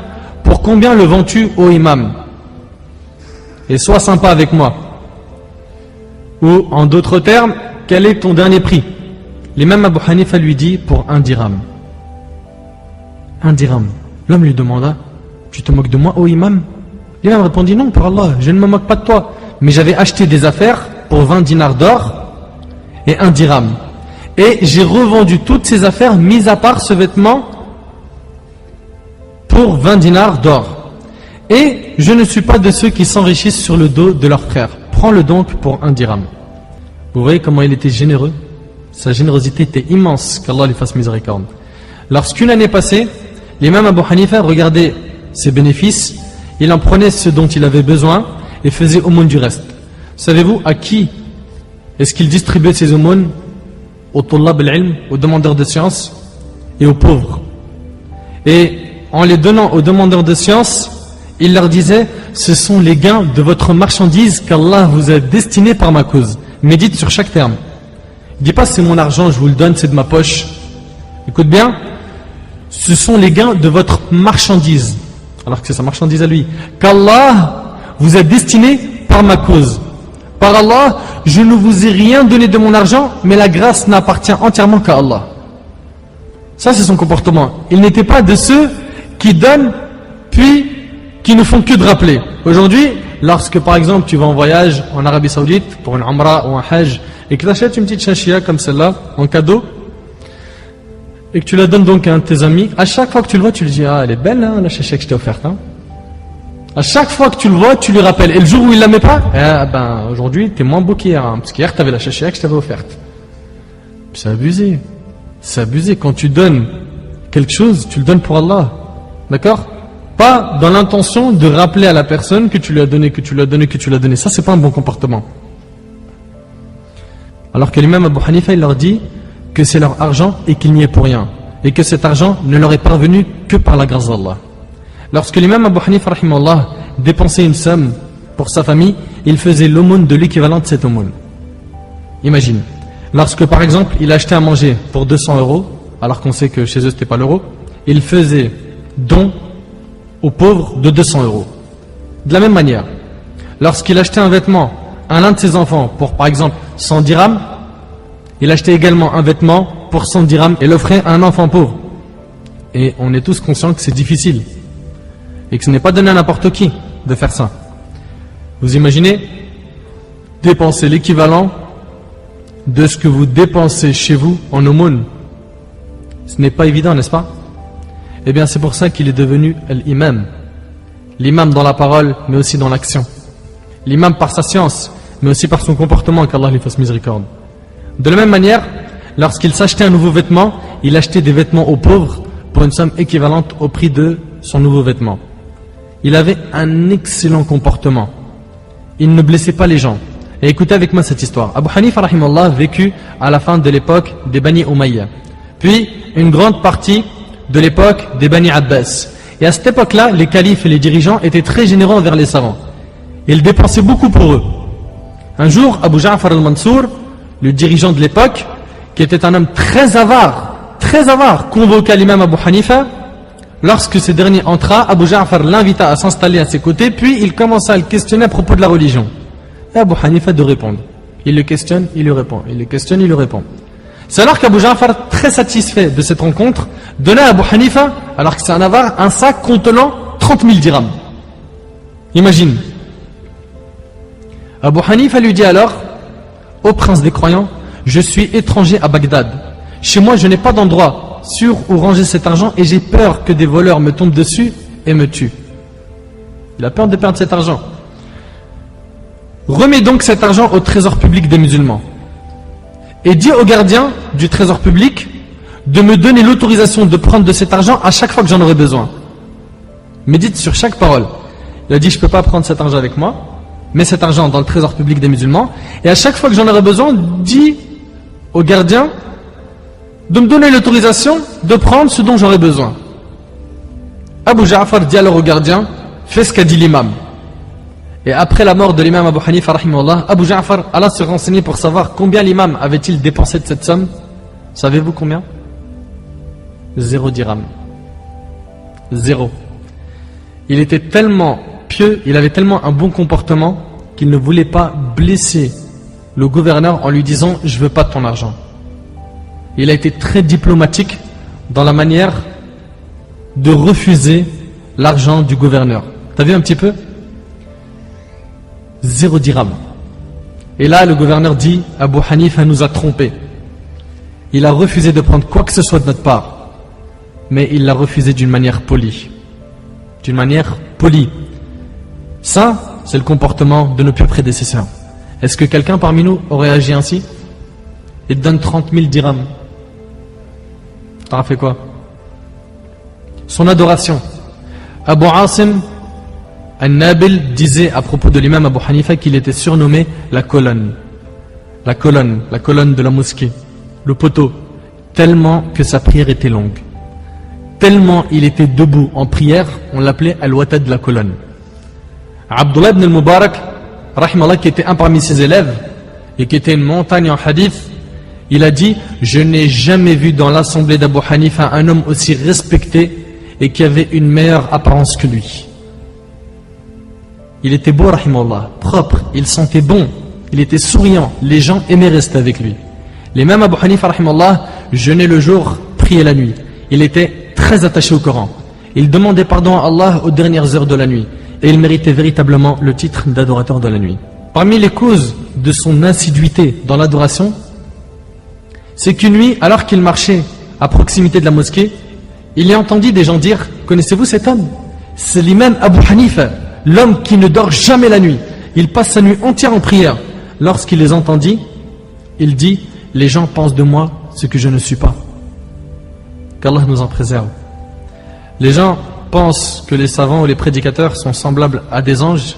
pour combien le vends-tu ô imam? Et sois sympa avec moi. Ou en d'autres termes, quel est ton dernier prix? L'imam Abu Hanifa lui dit pour 1 dirham. 1 dirham. L'homme lui demanda tu te moques de moi ô imam? L'imam répondit non, pour Allah, je ne me moque pas de toi, mais j'avais acheté des affaires pour 20 dinars d'or et 1 dirham, et j'ai revendu toutes ces affaires mis à part ce vêtement pour 20 dinars d'or, et je ne suis pas de ceux qui s'enrichissent sur le dos de leurs frères. Prends-le donc pour 1 dirham. Vous voyez comment il était généreux? Sa générosité était immense, qu'Allah lui fasse miséricorde. Lorsqu'une année passée, l'imam Abu Hanifa regardait ses bénéfices, il en prenait ce dont il avait besoin et faisait aumône du reste. Savez-vous à qui est-ce qu'il distribuait ses aumônes? Aux tullab al-ilm, aux demandeurs de science et aux pauvres. Et en les donnant aux demandeurs de science, il leur disait ce sont les gains de votre marchandise qu'Allah vous a destinés par ma cause. Médite sur chaque terme. Il ne dit pas c'est mon argent, je vous le donne, c'est de ma poche. Écoute bien, ce sont les gains de votre marchandise, alors que c'est sa marchandise à lui, qu'Allah vous a destiné par ma cause. Par Allah, je ne vous ai rien donné de mon argent, mais la grâce n'appartient entièrement qu'à Allah. Ça c'est son comportement. Il n'était pas de ceux qui donnent puis qui ne font que de rappeler. Aujourd'hui, lorsque par exemple tu vas en voyage en Arabie Saoudite pour une Umrah ou un Hajj et que tu achètes une petite chachia comme celle-là en cadeau et que tu la donnes donc à un de tes amis, à chaque fois que tu le vois, tu lui dis ah elle est belle hein, la chachia que je t'ai offerte. Hein. À chaque fois que tu le vois, tu lui rappelles. Et le jour où il la met pas, ben aujourd'hui t'es moins beau qu'hier, hein, parce qu'hier t'avais la chachia que je t'avais offerte. C'est abusé. C'est abusé. Quand tu donnes quelque chose, tu le donnes pour Allah. D'accord? Pas dans l'intention de rappeler à la personne que tu lui as donné, que tu lui as donné, que tu lui as donné. Ça, c'est pas un bon comportement. Alors que l'imam Abu Hanifa, il leur dit que c'est leur argent et qu'il n'y est pour rien. Et que cet argent ne leur est parvenu que par la grâce d'Allah. Lorsque l'imam Abu Hanifa, rahimahullah, dépensait une somme pour sa famille, il faisait l'aumône de l'équivalent de cette aumône. Imagine. Lorsque, par exemple, il achetait à manger pour 200 €, alors qu'on sait que chez eux, c'était pas l'euro, il faisait don aux pauvres de 200 €. De la même manière, lorsqu'il achetait un vêtement à l'un de ses enfants pour par exemple 100 dirhams, il achetait également un vêtement pour 100 dirhams et l'offrait à un enfant pauvre. Et on est tous conscients que c'est difficile et que ce n'est pas donné à n'importe qui de faire ça. Vous imaginez dépenser l'équivalent de ce que vous dépensez chez vous en aumône? Ce n'est pas évident, n'est-ce pas? Eh bien c'est pour ça qu'il est devenu l'imam. L'imam dans la parole, mais aussi dans l'action. L'imam par sa science, mais aussi par son comportement, qu'Allah lui fasse miséricorde. De la même manière, lorsqu'il s'achetait un nouveau vêtement, il achetait des vêtements aux pauvres pour une somme équivalente au prix de son nouveau vêtement. Il avait un excellent comportement. Il ne blessait pas les gens. Et écoutez avec moi cette histoire. Abu Hanifa rahimallah vécut à la fin de l'époque des Bani Umayya, puis une grande partie de l'époque des Bani Abbas. Et à cette époque-là, les califes et les dirigeants étaient très généreux envers les savants. Ils dépensaient beaucoup pour eux. Un jour, Abu Ja'far al-Mansour, le dirigeant de l'époque, qui était un homme très avare, convoqua l'imam Abu Hanifa. Lorsque ce dernier entra, Abu Ja'far l'invita à s'installer à ses côtés, puis il commença à le questionner à propos de la religion. Et Abu Hanifa de répondre. Il le questionne, il lui répond. Il le questionne, il lui répond. C'est alors qu'Abu Ja'far, très satisfait de cette rencontre, donna à Abu Hanifa, alors que c'est un avare, un sac contenant 30 000 dirhams. Imagine. Abu Hanifa lui dit alors: ô prince des croyants, je suis étranger à Bagdad. Chez moi, je n'ai pas d'endroit sûr où ranger cet argent et j'ai peur que des voleurs me tombent dessus et me tuent. Il a peur de perdre cet argent. Remets donc cet argent au trésor public des musulmans. Et dis au gardien du trésor public de me donner l'autorisation de prendre de cet argent à chaque fois que j'en aurai besoin. Médite sur chaque parole. Il a dit: je ne peux pas prendre cet argent avec moi, mets cet argent dans le trésor public des musulmans, et à chaque fois que j'en aurai besoin, dis au gardien de me donner l'autorisation de prendre ce dont j'aurai besoin. Abu Ja'far dit alors au gardien: fais ce qu'a dit l'imam. Et après la mort de l'imam Abu Hanifa rahimahullah, Abu Ja'far alla se renseigner pour savoir combien l'imam avait-il dépensé de cette somme. Savez-vous combien? 0 dirham. 0. Il était tellement pieux, il avait tellement un bon comportement qu'il ne voulait pas blesser le gouverneur en lui disant: je veux pas de ton argent. Il a été très diplomatique dans la manière de refuser l'argent du gouverneur. T'as vu un petit peu? 0 dirham. Et là, le gouverneur dit: Abu Hanifa nous a trompés. Il a refusé de prendre quoi que ce soit de notre part, mais il l'a refusé d'une manière polie. D'une manière polie. Ça, c'est le comportement de nos purs prédécesseurs. Est-ce que quelqu'un parmi nous aurait agi ainsi? Il te donne 30 000 dirhams. T'auras fait quoi? Son adoration. Abu Asim An-Nabil disait à propos de l'imam Abu Hanifa qu'il était surnommé la colonne. La colonne de la mosquée, le poteau, tellement que sa prière était longue. Tellement il était debout en prière, on l'appelait Al-Watad de la colonne. Abdullah ibn al-Mubarak, rahimallah, qui était un parmi ses élèves et qui était une montagne en hadith, il a dit: je n'ai jamais vu dans l'assemblée d'Abu Hanifa un homme aussi respecté et qui avait une meilleure apparence que lui. Il était beau, rahimallah, propre, il sentait bon, il était souriant, les gens aimaient rester avec lui. Les mêmes Abu Hanifa, rahimallah, jeûnait le jour, priait la nuit. Il était très attaché au Coran. Il demandait pardon à Allah aux dernières heures de la nuit. Et il méritait véritablement le titre d'adorateur de la nuit. Parmi les causes de son assiduité dans l'adoration, c'est qu'une nuit, alors qu'il marchait à proximité de la mosquée, il y entendit des gens dire: connaissez-vous cet homme? C'est l'imam Abu Hanifa, l'homme qui ne dort jamais la nuit. Il passe sa nuit entière en prière. Lorsqu'il les entendit, il dit: les gens pensent de moi ce que je ne suis pas. Qu'Allah nous en préserve. Les gens pensent que les savants ou les prédicateurs sont semblables à des anges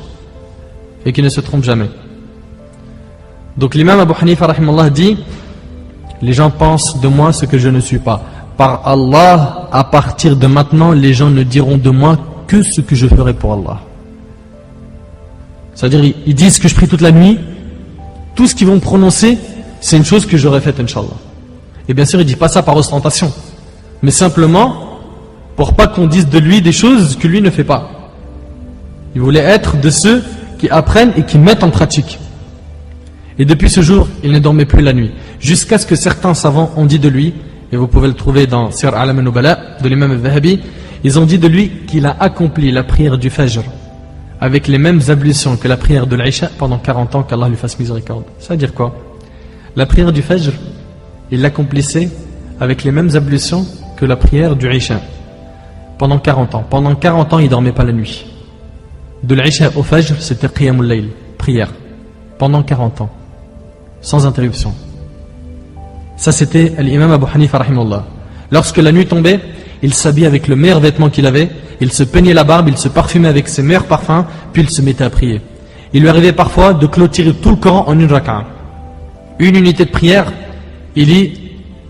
et qu'ils ne se trompent jamais. Donc l'imam Abu Hanifa rahimallah dit: les gens pensent de moi ce que je ne suis pas. Par Allah, à partir de maintenant, les gens ne diront de moi que ce que je ferai pour Allah. C'est-à-dire, ils disent que je prie toute la nuit, tout ce qu'ils vont prononcer, c'est une chose que j'aurais faite, Inch'Allah. Et bien sûr, il ne dit pas ça par ostentation, mais simplement pour pas qu'on dise de lui des choses que lui ne fait pas. Il voulait être de ceux qui apprennent et qui mettent en pratique. Et depuis ce jour, il ne dormait plus la nuit, jusqu'à ce que certains savants ont dit de lui, et vous pouvez le trouver dans Sir Alam al-Nubala de l'imam al-Zahabi, ils ont dit de lui qu'il a accompli la prière du Fajr avec les mêmes ablutions que la prière de l'Isha pendant 40 ans, qu'Allah lui fasse miséricorde. Ça veut dire quoi? La prière du Fajr, il l'accomplissait avec les mêmes ablutions que la prière du Isha pendant 40 ans. Pendant 40 ans, il ne dormait pas la nuit. de l'Isha au Fajr, c'était Qiyamul Layl, prière, pendant 40 ans, sans interruption. Ça c'était l'imam Abu Hanifa rahimahullah. Lorsque la nuit tombait, il s'habillait avec le meilleur vêtement qu'il avait, il se peignait la barbe, il se parfumait avec ses meilleurs parfums, puis il se mettait à prier. Il lui arrivait parfois de clôturer tout le Coran en une raka'a. Une unité de prière, il lit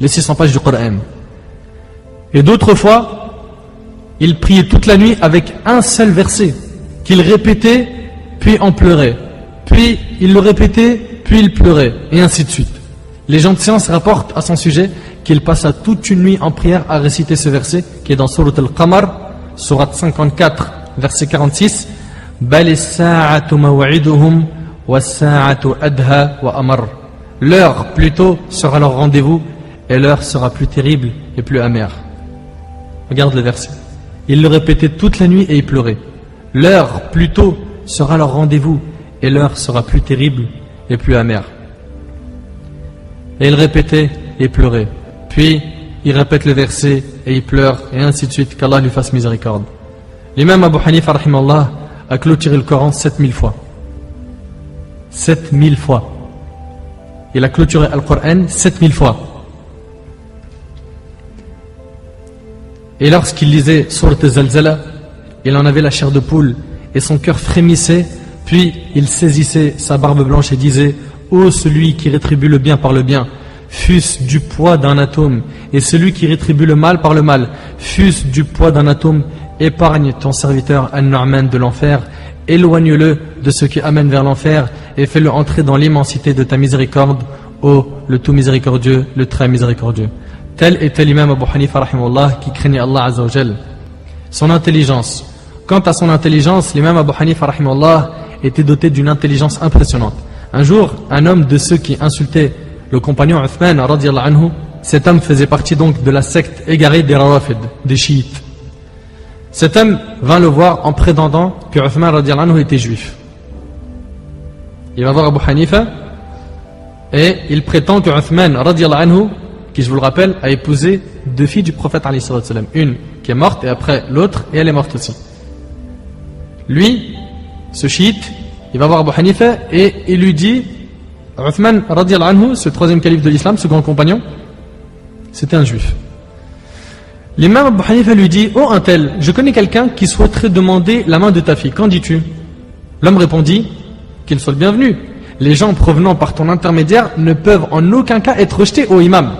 les 600 pages du Coran. Et d'autres fois, il priait toute la nuit avec un seul verset, qu'il répétait, puis en pleurait. Puis il le répétait, puis il pleurait, et ainsi de suite. Les gens de science rapportent à son sujet qu'il passa toute une nuit en prière à réciter ce verset, qui est dans Surat Al-Qamar, Surat 54, verset 46. L'heure plutôt sera leur rendez-vous, et l'heure sera plus terrible et plus amère. Regarde le verset. Il le répétait toute la nuit et il pleurait. L'heure plutôt sera leur rendez-vous, et l'heure sera plus terrible et plus amère. Et il répétait et pleurait. Puis il répète le verset et il pleure, et ainsi de suite, qu'Allah lui fasse miséricorde. L'imam Abu Hanifa rahimallah a clôturé le Coran 7000 fois. 7000 fois. Il a clôturé le Coran 7000 fois. Et lorsqu'il lisait Surat Zalzala, il en avait la chair de poule et son cœur frémissait, puis il saisissait sa barbe blanche et disait: ô celui qui rétribue le bien par le bien, fût-ce du poids d'un atome, et celui qui rétribue le mal par le mal, fût-ce du poids d'un atome, épargne ton serviteur An-Nu'man de l'enfer, éloigne-le de ce qui amène vers l'enfer, et fais-le entrer dans l'immensité de ta miséricorde, ô le tout miséricordieux, le très miséricordieux. Tel était l'imam Abu Hanifa rahimahullah, qui craignait Allah Azza wa Jal. Son intelligence. Quant à son intelligence, l'imam Abu Hanifa rahimahullah était doté d'une intelligence impressionnante. Un jour, un homme de ceux qui insultaient le compagnon Uthman radiyallahu anhu, cet homme faisait partie donc de la secte égarée des Rawafid, des chiites. Cet homme vint le voir en prétendant que Uthman radiyallahu anhu était juif. Il va voir Abu Hanifa et il prétend que Uthman radiyallahu anhu, qui, je vous le rappelle, a épousé 2 filles du prophète alayhi salatu wasalam, une qui est morte et après l'autre, et elle est morte aussi. Lui, ce chiite, il va voir Abu Hanifa et il lui dit: Uthman radiyallahu anhu, ce 3e calife de l'islam, ce grand compagnon, c'était un juif. L'imam Abu Hanifa lui dit: oh un tel, je connais quelqu'un qui souhaiterait demander la main de ta fille, qu'en dis-tu? L'homme répondit: qu'il soit le bienvenu. Les gens provenant par ton intermédiaire ne peuvent en aucun cas être rejetés au imam.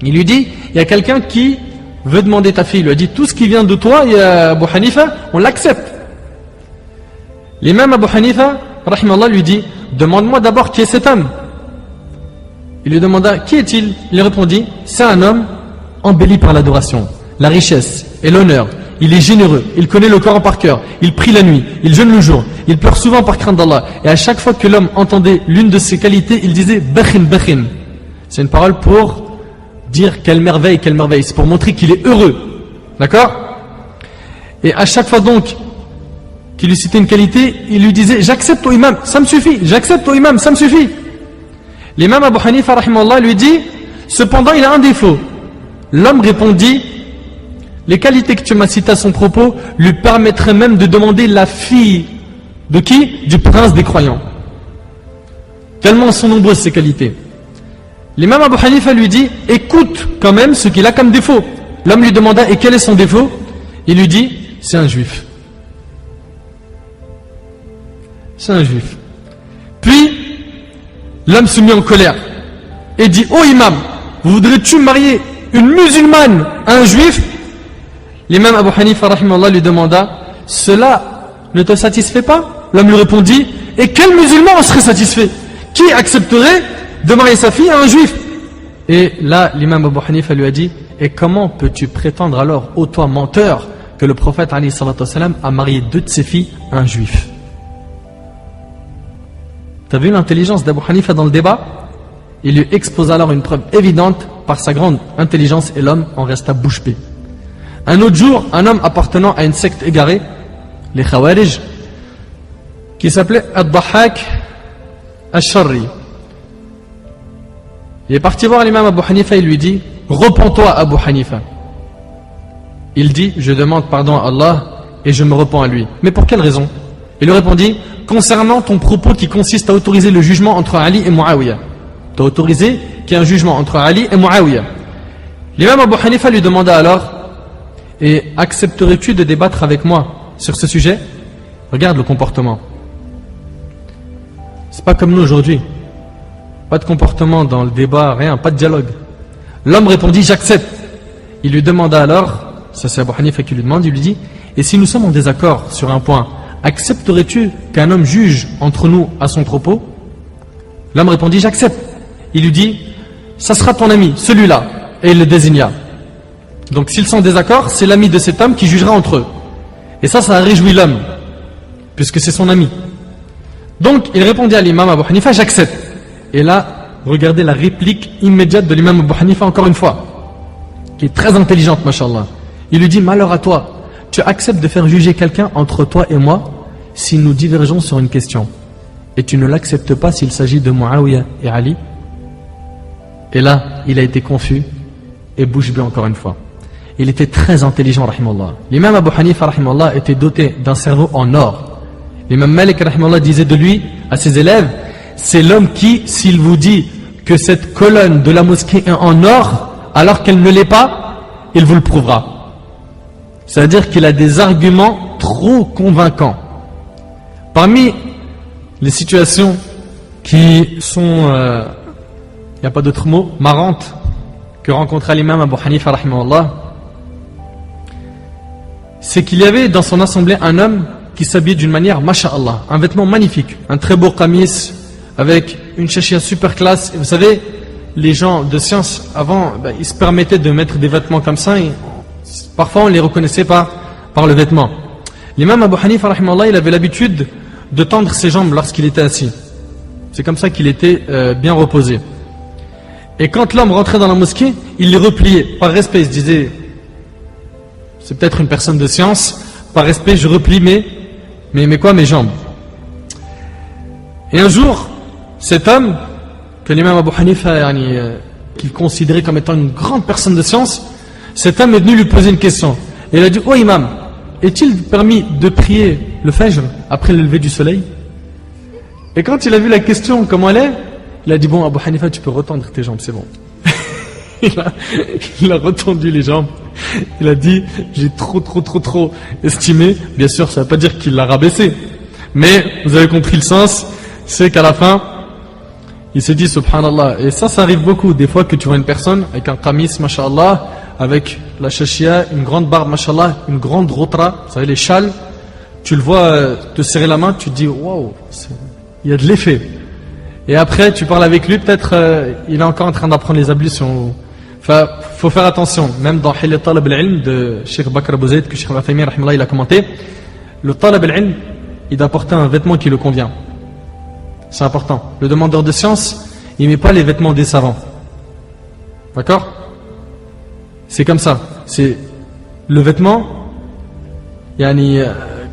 Il lui dit: il y a quelqu'un qui veut demander ta fille. Il lui a dit: tout ce qui vient de toi, Abu Hanifa, on l'accepte. L'imam Abu Hanifa rahimallah lui dit: demande-moi d'abord qui est cet homme. Il lui demanda: qui est-il? Il répondit: c'est un homme embelli par l'adoration, la richesse et l'honneur. Il est généreux, il connaît le Coran par cœur, il prie la nuit, il jeûne le jour, il pleure souvent par crainte d'Allah. Et à chaque fois que l'homme entendait l'une de ses qualités, il disait: Bakhin, Bakhin. C'est une parole pour dire quelle merveille, quelle merveille. C'est pour montrer qu'il est heureux. D'accord? Et à chaque fois donc qu'il lui citait une qualité, il lui disait: j'accepte au imam, ça me suffit, j'accepte au imam, ça me suffit. L'imam Abu Hanifa rahimallah lui dit: cependant il a un défaut. L'homme répondit: les qualités que tu m'as citées à son propos lui permettraient même de demander la fille de qui? Du prince des croyants. Tellement sont nombreuses ces qualités. L'imam Abu Hanifa lui dit: écoute quand même ce qu'il a comme défaut. L'homme lui demanda: et quel est son défaut? Il lui dit: c'est un juif. C'est un juif. Puis l'homme se mit en colère et dit: oh imam, voudrais-tu marier une musulmane à un juif? L'imam Abu Hanifa rahimallah lui demanda: cela ne te satisfait pas? L'homme lui répondit: et quel musulman en serait satisfait? Qui accepterait de marier sa fille à un juif? Et là l'imam Abu Hanifa lui a dit: et comment peux-tu prétendre alors, ô toi menteur, que le prophète alayhi salatu wassalam a marié 2 de ses filles à un juif? Tu as vu l'intelligence d'Abu Hanifa dans le débat? Il lui exposa alors une preuve évidente par sa grande intelligence, et l'homme en resta bouche bée. Un autre jour, un homme appartenant à une secte égarée, les Khawarij, qui s'appelait Ad-Dahhak Al-Sharri, il est parti voir l'imam Abu Hanifa et lui dit: repens-toi Abu Hanifa. Il dit: je demande pardon à Allah et je me repens à lui. Mais pour quelle raison? Il lui répondit, concernant ton propos qui consiste à autoriser le jugement entre Ali et Muawiyah. Tu as autorisé qu'il y ait un jugement entre Ali et Muawiyah. L'imam Abu Hanifa lui demanda alors, et accepterais-tu de débattre avec moi sur ce sujet? Regarde le comportement. C'est pas comme nous aujourd'hui. Pas de comportement dans le débat, rien, pas de dialogue. L'homme répondit, j'accepte. Il lui demanda alors, ça c'est Abu Hanifa qui lui demande, il lui dit, et si nous sommes en désaccord sur un point, accepterais-tu qu'un homme juge entre nous à son propos? L'homme répondit, j'accepte. Il lui dit, ça sera ton ami, celui-là. Et il le désigna. Donc s'ils sont en désaccord, c'est l'ami de cet homme qui jugera entre eux. Et ça a réjoui l'homme, puisque c'est son ami. Donc il répondit à l'imam Abu Hanifa, j'accepte. Et là, regardez la réplique immédiate de l'imam Abu Hanifa encore une fois, qui est très intelligente, mashallah. Il lui dit, malheur à toi, tu acceptes de faire juger quelqu'un entre toi et moi si nous divergeons sur une question. Et tu ne l'acceptes pas s'il s'agit de Muawiyah et Ali. Et là, il a été confus et bouche bée encore une fois. Il était très intelligent, rahimallah. L'imam Abu Hanifa, rahimallah, était doté d'un cerveau en or. L'imam Malik, rahimallah, disait de lui, à ses élèves, c'est l'homme qui, s'il vous dit que cette colonne de la mosquée est en or, alors qu'elle ne l'est pas, il vous le prouvera. C'est-à-dire qu'il a des arguments trop convaincants. Parmi les situations qui sont, il n'y a pas d'autre mot, marrantes, que rencontra l'imam Abu Hanifa, rahimahullah, c'est qu'il y avait dans son assemblée un homme qui s'habillait d'une manière, masha'Allah, un vêtement magnifique, un très beau qamis, avec une shashia super classe. Et vous savez, les gens de science, avant, ils se permettaient de mettre des vêtements comme ça, et parfois on les reconnaissait par le vêtement. L'imam Abu Hanifa, rahimahullah, il avait l'habitude de tendre ses jambes lorsqu'il était assis. C'est comme ça qu'il était bien reposé. Et quand l'homme rentrait dans la mosquée, il les repliait. Par respect, il se disait, c'est peut-être une personne de science, par respect, je replie mes jambes. Et un jour, cet homme, que l'imam Abu Hanifa, qu'il considérait comme étant une grande personne de science, cet homme est venu lui poser une question. Et il a dit, oh imam, est-il permis de prier le fajr après le lever du soleil? Et quand il a vu la question, comment elle est, il a dit, bon, Abu Hanifa, tu peux retendre tes jambes, c'est bon. il a retendu les jambes. Il a dit, j'ai trop estimé. Bien sûr, ça ne veut pas dire qu'il l'a rabaissé. Mais, vous avez compris le sens, c'est qu'à la fin, il s'est dit, subhanallah. Et ça arrive beaucoup. Des fois que tu vois une personne avec un qamis, mashallah, avec la shashia, une grande barbe, mashallah, une grande rotra, vous savez, les châles, tu le vois te serrer la main, tu te dis, waouh, il y a de l'effet. Et après, tu parles avec lui, peut-être il est encore en train d'apprendre les ablutions. Enfin, faut faire attention. Même dans Hilya Talab al-Ilm de Cheikh Bakr Abu Zayd, que Cheikh Al-Uthaymin, rahimahullah, il a commenté, le Talab al-Ilm, il doit porter un vêtement qui le convient. C'est important. Le demandeur de science, il ne met pas les vêtements des savants. D'accord? C'est comme ça. C'est le vêtement,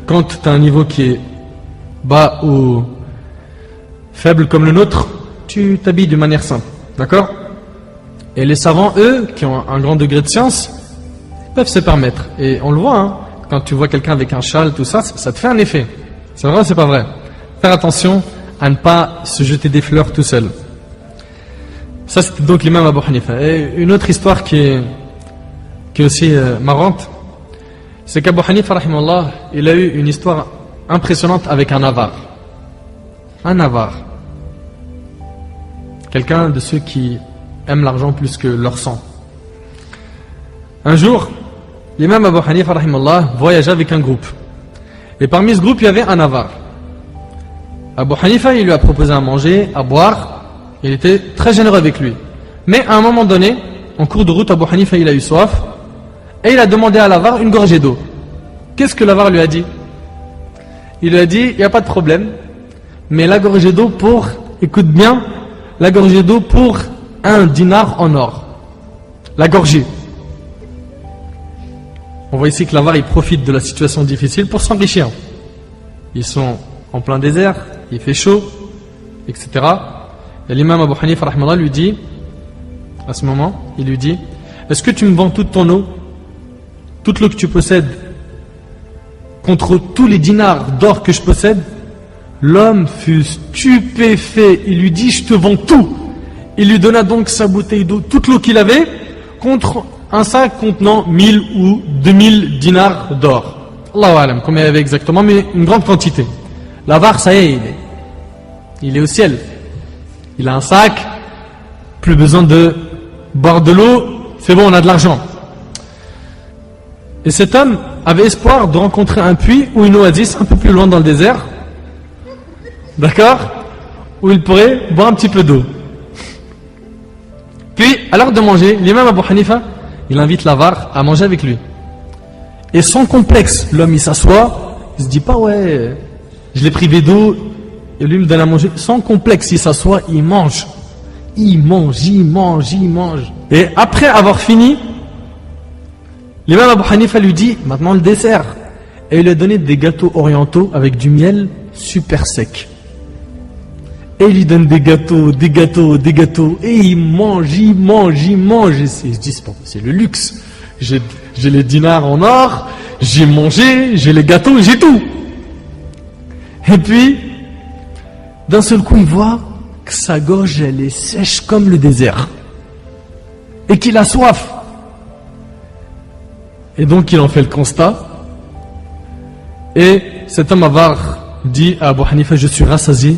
quand tu as un niveau qui est bas ou faible comme le nôtre, tu t'habilles de manière simple. D'accord? Et les savants, eux, qui ont un grand degré de science, ils peuvent se permettre. Et on le voit, hein, quand tu vois quelqu'un avec un châle, tout ça, ça te fait un effet. C'est vrai ou c'est pas vrai? Faire attention à ne pas se jeter des fleurs tout seul. Ça, c'était donc l'imam Abu Hanifa. Et une autre histoire qui est aussi marrante, c'est qu'Abu Hanifa, rahimahullah, il a eu une histoire impressionnante avec un avare. Un avare. Quelqu'un de ceux qui aiment l'argent plus que leur sang. Un jour, l'imam Abu Hanifa, rahimahullah, voyageait avec un groupe. Et parmi ce groupe, il y avait un avare. Abu Hanifa, il lui a proposé à manger, à boire. Il était très généreux avec lui. Mais à un moment donné, en cours de route, Abu Hanifa, il a eu soif. Et il a demandé à l'avare une gorgée d'eau. Qu'est-ce que l'avare lui a dit? Il lui a dit, il n'y a pas de problème. Mais la gorgée d'eau pour, écoute bien, la gorgée d'eau pour 1 dinar en or. La gorgée. On voit ici que l'avare, il profite de la situation difficile pour s'enrichir. Ils sont en plein désert, il fait chaud, etc. Et l'imam Abu Hanifa, rahimahullah, lui dit, à ce moment, il lui dit, est-ce que tu me vends toute ton eau, toute l'eau que tu possèdes, contre tous les dinars d'or que je possède. L'homme fut stupéfait. Il lui dit, je te vends tout. Il lui donna donc sa bouteille d'eau, toute l'eau qu'il avait, contre un sac contenant 1000 ou 2000 dinars d'or. Allahu alam, combien il y avait exactement, mais une grande quantité. L'avare, ça y est, il est au ciel. Il a un sac, plus besoin de boire de l'eau, c'est bon, on a de l'argent. Et cet homme avait espoir de rencontrer un puits ou une oasis un peu plus loin dans le désert, d'accord, où il pourrait boire un petit peu d'eau. Puis, à l'heure de manger, l'imam Abu Hanifa, il invite l'avare à manger avec lui. Et sans complexe, l'homme il s'assoit, il se dit pas ouais, je l'ai privé d'eau, et lui me donne à manger. Sans complexe, il s'assoit, il mange. Il mange, il mange, il mange. Et après avoir fini, l'imam Abu Hanifa lui dit, maintenant le dessert. Et il lui a donné des gâteaux orientaux avec du miel super sec. Et il lui donne des gâteaux, des gâteaux, des gâteaux. Et il mange, il mange, il mange. Et je dis, c'est le luxe. J'ai les dinars en or, j'ai mangé, j'ai les gâteaux, j'ai tout. Et puis, d'un seul coup, il voit que sa gorge, elle est sèche comme le désert. Et qu'il a soif. Et donc, il en fait le constat. Et cet homme avare dit à Abu Hanifa, je suis rassasié.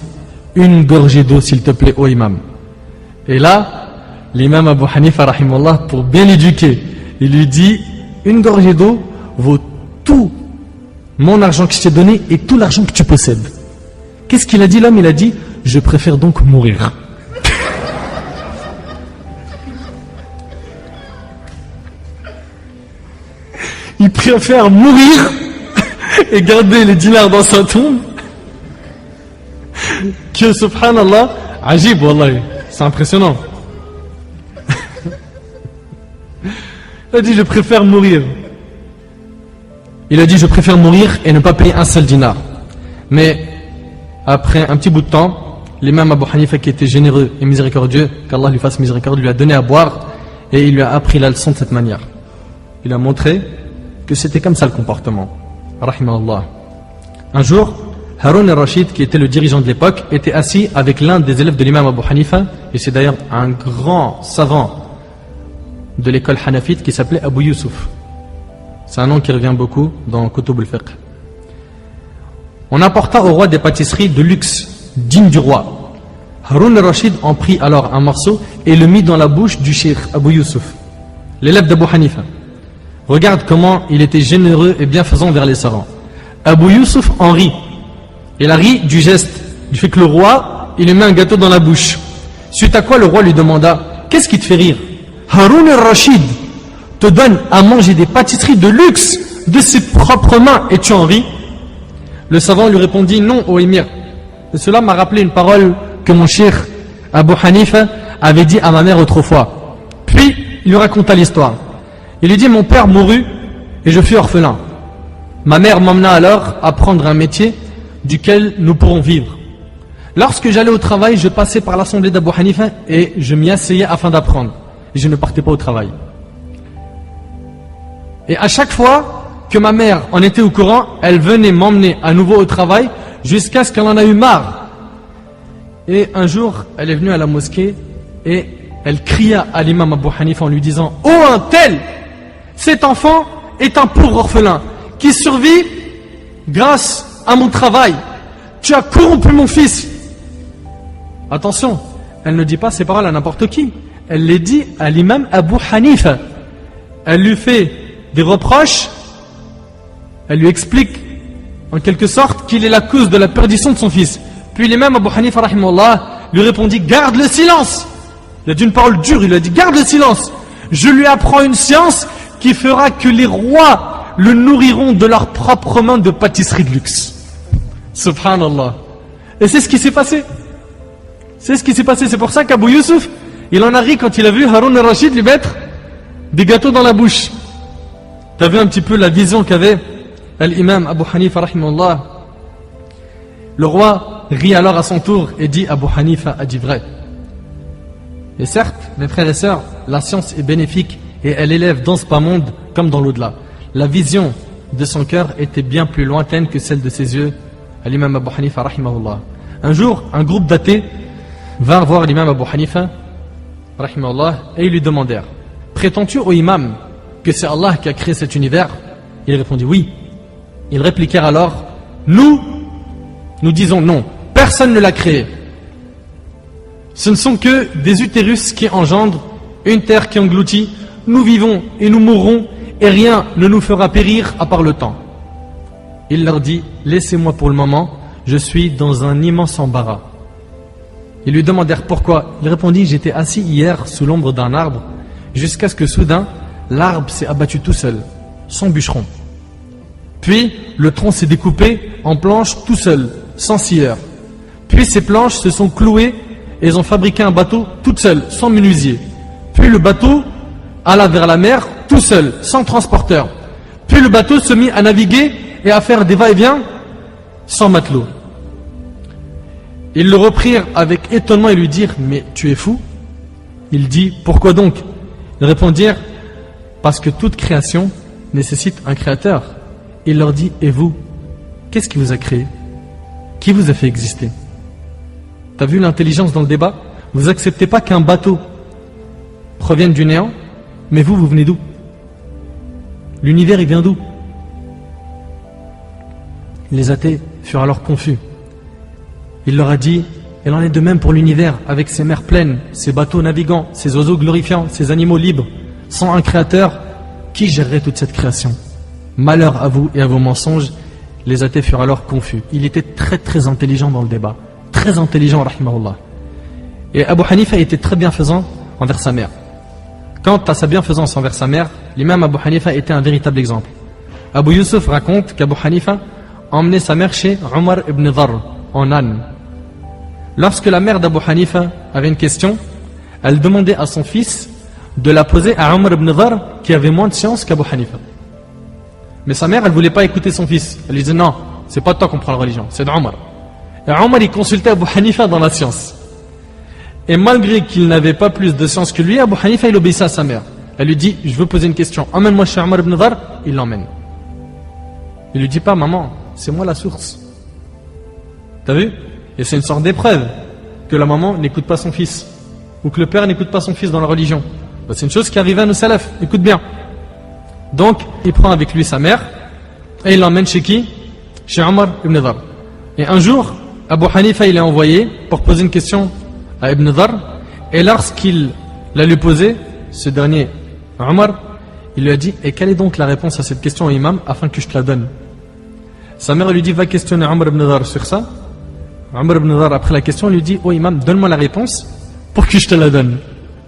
Une gorgée d'eau, s'il te plaît, ô imam. Et là, l'imam Abu Hanifa, rahimahullah, pour bien l'éduquer, il lui dit, une gorgée d'eau vaut tout mon argent que je t'ai donné et tout l'argent que tu possèdes. Qu'est-ce qu'il a dit l'homme? Il a dit, je préfère donc mourir. Il préfère mourir et garder les dinars dans sa tombe que, subhanallah, ajib, wallahi, c'est impressionnant. Il a dit, je préfère mourir. Il a dit, je préfère mourir et ne pas payer un seul dinar. Mais, après un petit bout de temps, l'imam Abu Hanifa, qui était généreux et miséricordieux, qu'Allah lui fasse miséricorde, lui a donné à boire et il lui a appris la leçon de cette manière. Il a montré que c'était comme ça le comportement. Rahimahullah. Un jour, Haroun al-Rashid, qui était le dirigeant de l'époque, était assis avec l'un des élèves de l'imam Abu Hanifa, et c'est d'ailleurs un grand savant de l'école hanafite qui s'appelait Abu Yusuf. C'est un nom qui revient beaucoup dans Kutub al-Fiqh. On apporta au roi des pâtisseries de luxe, dignes du roi. Haroun al-Rashid en prit alors un morceau et le mit dans la bouche du cheikh Abu Yusuf, l'élève d'Abu Hanifa. Regarde comment il était généreux et bienfaisant vers les savants. Abu Yusuf en rit. Il a ri du geste, du fait que le roi, il lui met un gâteau dans la bouche. Suite à quoi le roi lui demanda, qu'est-ce qui te fait rire? Haroun al-Rashid te donne à manger des pâtisseries de luxe de ses propres mains et tu en ris? Le savant lui répondit, non, ô émir. Et cela m'a rappelé une parole que mon cheikh Abu Hanifa avait dit à ma mère autrefois. Puis, il lui raconta l'histoire. Il lui dit, mon père mourut et je fus orphelin. Ma mère m'emmena alors à prendre un métier duquel nous pourrons vivre. Lorsque j'allais au travail, je passais par l'assemblée d'Abu Hanifa et je m'y asseyais afin d'apprendre. Et je ne partais pas au travail. Et à chaque fois que ma mère en était au courant, elle venait m'emmener à nouveau au travail jusqu'à ce qu'elle en a eu marre. Et un jour, elle est venue à la mosquée et elle cria à l'imam Abu Hanifa en lui disant, « Oh un tel, cet enfant est un pauvre orphelin qui survit grâce à mon travail. Tu as corrompu mon fils. » Attention, elle ne dit pas ces paroles à n'importe qui. Elle les dit à l'imam Abu Hanifa. Elle lui fait des reproches. Elle lui explique en quelque sorte qu'il est la cause de la perdition de son fils. Puis l'imam Abu Hanifa rahimahullah lui répondit, garde le silence. Il a dit une parole dure, il lui a dit, garde le silence. Je lui apprends une science qui fera que les rois le nourriront de leurs propres mains de pâtisserie de luxe. Subhanallah. Et c'est ce qui s'est passé. C'est ce qui s'est passé. C'est pour ça qu'Abu Yusuf, il en a ri quand il a vu Haroun al-Rashid lui mettre des gâteaux dans la bouche. Tu as vu un petit peu la vision qu'avait l'imam Abu Hanifa rahimahullah. Le roi rit alors à son tour et dit, Abu Hanifa a dit vrai. Et certes, mes frères et sœurs, la science est bénéfique et elle élève dans ce bas monde comme dans l'au-delà. La vision de son cœur était bien plus lointaine que celle de ses yeux, à l'imam Abu Hanifa rahimahullah. Un jour, un groupe d'athées vint voir l'imam Abu Hanifa rahimahullah et ils lui demandèrent: prétends-tu au imam que c'est Allah qui a créé cet univers? Il répondit oui. Ils répliquèrent alors: nous disons non, personne ne l'a créé. Ce ne sont que des utérus qui engendrent, une terre qui engloutit, nous vivons et nous mourrons, et rien ne nous fera périr à part le temps. Il leur dit: laissez-moi pour le moment, je suis dans un immense embarras. Ils lui demandèrent pourquoi. Il répondit: j'étais assis hier sous l'ombre d'un arbre, jusqu'à ce que soudain, l'arbre s'est abattu tout seul, sans bûcheron. Puis, le tronc s'est découpé en planches tout seul, sans scieur. Puis ces planches se sont clouées et elles ont fabriqué un bateau toutes seules, sans menuisier. Puis le bateau alla vers la mer tout seul, sans transporteur. Puis le bateau se mit à naviguer et à faire des va-et-vient sans matelot. Ils le reprirent avec étonnement et lui dirent: mais tu es fou? Il dit: pourquoi donc? Ils répondirent: parce que toute création nécessite un créateur. Il leur dit: et vous, qu'est-ce qui vous a créé? Qui vous a fait exister? T'as vu l'intelligence dans le débat? Vous acceptez pas qu'un bateau provienne du néant, mais vous venez d'où? L'univers, il vient d'où? Les athées furent alors confus. Il leur a dit: il en est de même pour l'univers, avec ses mers pleines, ses bateaux navigants, ses oiseaux glorifiants, ses animaux libres. Sans un créateur, qui gérerait toute cette création? Malheur à vous et à vos mensonges. Les athées furent alors confus. Il était très très intelligent dans le débat. Très intelligent, rahimahullah. Et Abu Hanifa était très bienfaisant envers sa mère. Quant à sa bienfaisance envers sa mère, l'imam Abu Hanifa était un véritable exemple. Abu Yusuf raconte qu'Abu Hanifa emmenait sa mère chez Omar ibn Dharr, en âne. Lorsque la mère d'Abu Hanifa avait une question, elle demandait à son fils de la poser à Omar ibn Dharr, qui avait moins de science qu'Abu Hanifa. Mais sa mère, elle ne voulait pas écouter son fils. Elle lui disait: non, c'est pas de toi qu'on prend la religion, c'est d'Omar. Et Omar, il consultait Abu Hanifa dans la science. Et malgré qu'il n'avait pas plus de science que lui, Abu Hanifa, il obéissait à sa mère. Elle lui dit: je veux poser une question, emmène-moi chez Omar ibn Dharr. Il l'emmène. Il lui dit pas: maman, c'est moi la source. T'as vu? Et c'est une sorte d'épreuve que la maman n'écoute pas son fils, ou que le père n'écoute pas son fils dans la religion. C'est une chose qui arrivait à nos salafs. Écoute bien. Donc, il prend avec lui sa mère et il l'emmène chez qui? Chez Omar ibn Dharr. Et un jour, Abu Hanifa, il est envoyé pour poser une question à Ibn Dharr. Et lorsqu'il l'a lui posé, ce dernier, Omar, il lui a dit: et quelle est donc la réponse à cette question, imam, afin que je te la donne? Sa mère lui dit: va questionner Omar ibn Dharr sur ça. Omar ibn Dharr, après la question, lui dit: oh imam, donne-moi la réponse pour que je te la donne.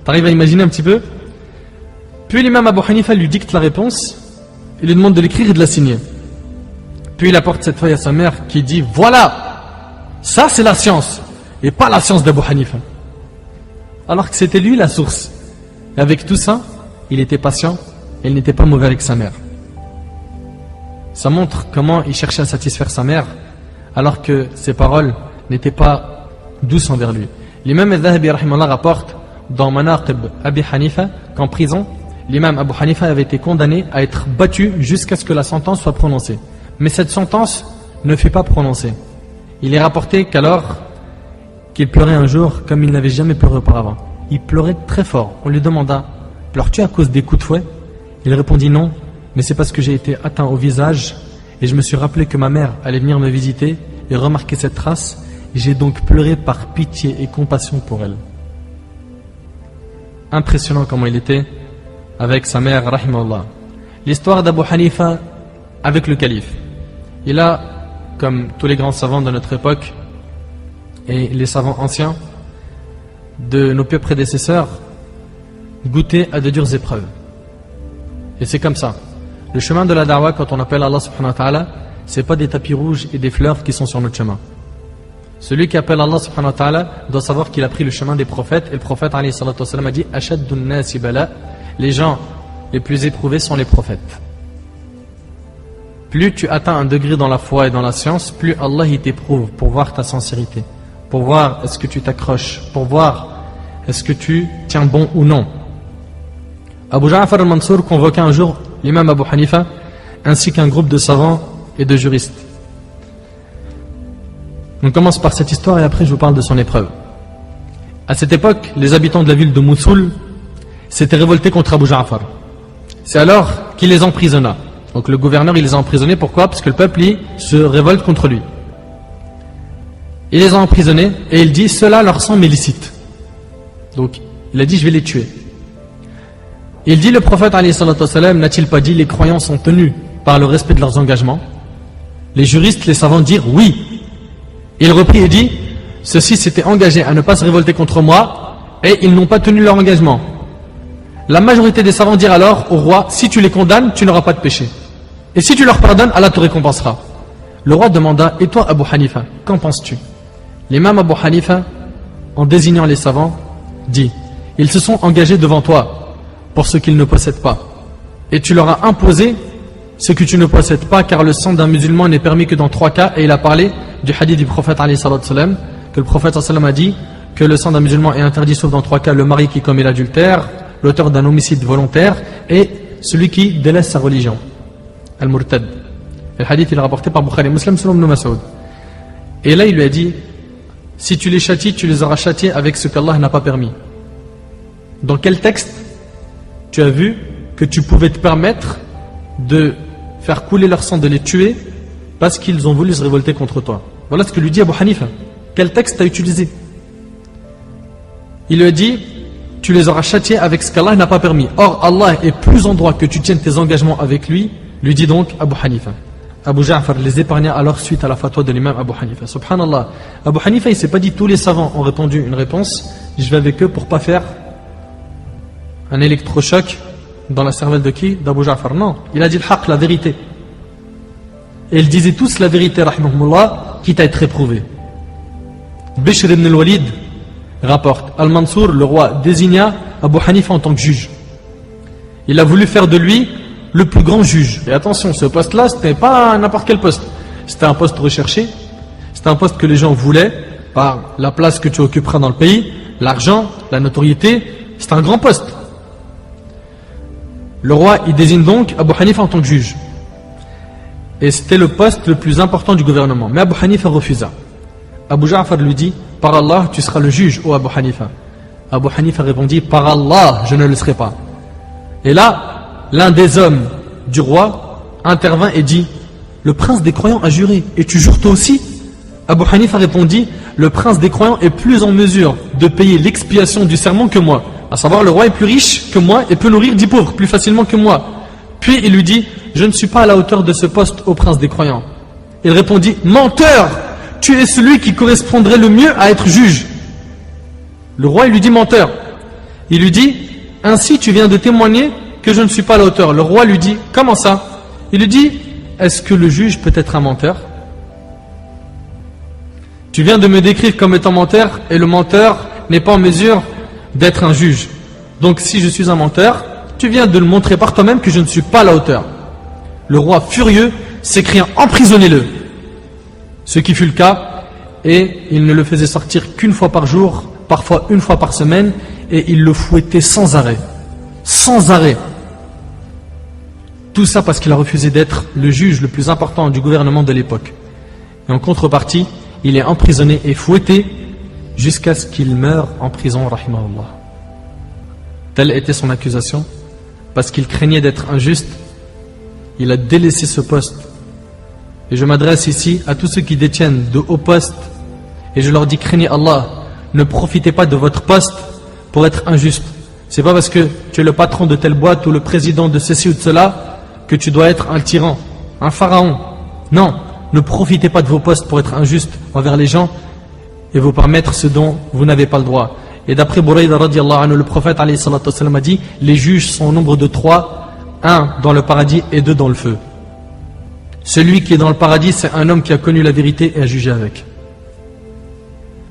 T'arrives à imaginer un petit peu? Puis l'imam Abu Hanifa lui dicte la réponse, il lui demande de l'écrire et de la signer. Puis il apporte cette feuille à sa mère qui dit: voilà, ça c'est la science, et pas la science d'Abu Hanifa. Alors que c'était lui la source. Et avec tout ça, il était patient et il n'était pas mauvais avec sa mère. Ça montre comment il cherchait à satisfaire sa mère, alors que ses paroles n'étaient pas douces envers lui. L'imam al-Dhahabi rahimahullah rapporte dans Manaqib Abi Hanifa qu'en prison, l'imam Abu Hanifa avait été condamné à être battu jusqu'à ce que la sentence soit prononcée. Mais cette sentence ne fut pas prononcée. Il est rapporté qu'alors qu'il pleurait un jour comme il n'avait jamais pleuré auparavant. Il pleurait très fort. On lui demanda: pleures-tu à cause des coups de fouet? Il répondit: non, mais c'est parce que j'ai été atteint au visage et je me suis rappelé que ma mère allait venir me visiter et remarquer cette trace, et j'ai donc pleuré par pitié et compassion pour elle. Impressionnant comment il était avec sa mère, rahimahullah. L'histoire d'Abu Hanifa avec le calife. Il a, comme tous les grands savants de notre époque et les savants anciens de nos pieux prédécesseurs, goûté à de dures épreuves. Et c'est comme ça. Le chemin de la da'wah, quand on appelle Allah subhanahu wa ta'ala, c'est pas des tapis rouges et des fleurs qui sont sur notre chemin. Celui qui appelle Allah subhanahu wa ta'ala doit savoir qu'il a pris le chemin des prophètes, et le prophète alayhi salatu wa sallam a dit: Ashaddun nasi bala, les gens les plus éprouvés sont les prophètes. Plus tu atteins un degré dans la foi et dans la science, plus Allah il t'éprouve pour voir ta sincérité, pour voir est-ce que tu t'accroches, pour voir est-ce que tu tiens bon ou non. Abu Ja'far al-Mansour convoqua un jour l'imam Abu Hanifa ainsi qu'un groupe de savants et de juristes. On commence par cette histoire et après je vous parle de son épreuve. À cette époque, les habitants de la ville de Moussoul s'étaient révoltés contre Abu Ja'far. C'est alors qu'il les emprisonna. Donc le gouverneur, il les a emprisonnés. Pourquoi? Parce que le peuple, se révolte contre lui. Il les a emprisonnés et il dit, cela leur semble illicite. Donc il a dit, je vais les tuer. Il dit, le prophète n'a-t-il pas dit, les croyants sont tenus par le respect de leurs engagements? Les juristes, les savants dirent oui. Il reprit et dit, ceux-ci s'étaient engagés à ne pas se révolter contre moi et ils n'ont pas tenu leur engagement. La majorité des savants dirent alors au roi, si tu les condamnes, tu n'auras pas de péché. Et si tu leur pardonnes, Allah te récompensera. Le roi demanda, et toi Abu Hanifa, qu'en penses-tu? L'imam Abu Hanifa, en désignant les savants, dit, ils se sont engagés devant toi pour ce qu'ils ne possèdent pas. Et tu leur as imposé ce que tu ne possèdes pas, car le sang d'un musulman n'est permis que dans 3 cas. Et il a parlé du hadith du prophète que le prophète a dit que le sang d'un musulman est interdit sauf dans 3 cas: le mari qui commet l'adultère, l'auteur d'un homicide volontaire et celui qui délaisse sa religion, al-murtad. Le hadith il est rapporté par Bukhari Muslim selon Ibn Mas'ud. Et là il lui a dit, si tu les châties, tu les auras châtiés avec ce qu'Allah n'a pas permis. Dans quel texte tu as vu que tu pouvais te permettre de faire couler leur sang, de les tuer parce qu'ils ont voulu se révolter contre toi? Voilà ce que lui dit Abu Hanifa. Quel texte tu as utilisé? Il lui a dit, tu les auras châtiés avec ce qu'Allah n'a pas permis. Or Allah est plus en droit que tu tiennes tes engagements avec lui dit donc Abu Hanifa. Abu Ja'far les épargna alors suite à la fatwa de l'imam Abu Hanifa. Subhanallah, Abu Hanifa il s'est pas dit, tous les savants ont répondu une réponse, je vais avec eux pour pas faire un électrochoc dans la cervelle de qui? D'Abu Ja'far. Non, il a dit le haqq, la vérité. Et ils disaient tous la vérité, rahimahumullah, quitte à être éprouvé. Bishr ibn al-Walid rapporte, Al-Mansour, le roi, désigna Abu Hanifa en tant que juge. Il a voulu faire de lui le plus grand juge. Et attention, ce poste-là, ce n'était pas n'importe quel poste. C'était un poste recherché, c'était un poste que les gens voulaient, par la place que tu occuperas dans le pays, l'argent, la notoriété, c'est un grand poste. Le roi, il désigne donc Abu Hanifa en tant que juge. Et c'était le poste le plus important du gouvernement. Mais Abu Hanifa refusa. Abu Ja'far lui dit, par Allah, tu seras le juge, ô Abu Hanifa. Abu Hanifa répondit, par Allah, je ne le serai pas. Et là, l'un des hommes du roi intervint et dit, le prince des croyants a juré, et tu jures toi aussi? Abu Hanifa répondit, le prince des croyants est plus en mesure de payer l'expiation du serment que moi. À savoir, le roi est plus riche que moi et peut nourrir 10 pauvres plus facilement que moi. Puis il lui dit, je ne suis pas à la hauteur de ce poste, ô prince des croyants. Il répondit, menteur, tu es celui qui correspondrait le mieux à être juge. Le roi il lui dit, menteur. Il lui dit, ainsi tu viens de témoigner que je ne suis pas à la hauteur. Le roi lui dit, comment ça? Il lui dit, est-ce que le juge peut être un menteur? Tu viens de me décrire comme étant menteur et le menteur n'est pas en mesure d'être un juge. Donc si je suis un menteur, tu viens de le montrer par toi-même que je ne suis pas à la hauteur. Le roi furieux s'écria, emprisonnez-le. Ce qui fut le cas, et il ne le faisait sortir qu'une fois par jour, parfois une fois par semaine, et il le fouettait sans arrêt. Sans arrêt. Tout ça parce qu'il a refusé d'être le juge le plus important du gouvernement de l'époque. Et en contrepartie, il est emprisonné et fouetté jusqu'à ce qu'il meure en prison, rahimahullah. Telle était son accusation. Parce qu'il craignait d'être injuste, il a délaissé ce poste. Et je m'adresse ici à tous ceux qui détiennent de hauts postes, et je leur dis, craignez Allah, ne profitez pas de votre poste pour être injuste. C'est pas parce que tu es le patron de telle boîte ou le président de ceci ou de cela que tu dois être un tyran, un pharaon. Non, ne profitez pas de vos postes pour être injuste envers les gens et vous permettre ce dont vous n'avez pas le droit. Et d'après Burayda radiallahu anhu, le prophète alayhi salatu wassalam a dit, les juges sont au nombre de 3, 1 dans le paradis et 2 dans le feu. Celui qui est dans le paradis, c'est un homme qui a connu la vérité et a jugé avec.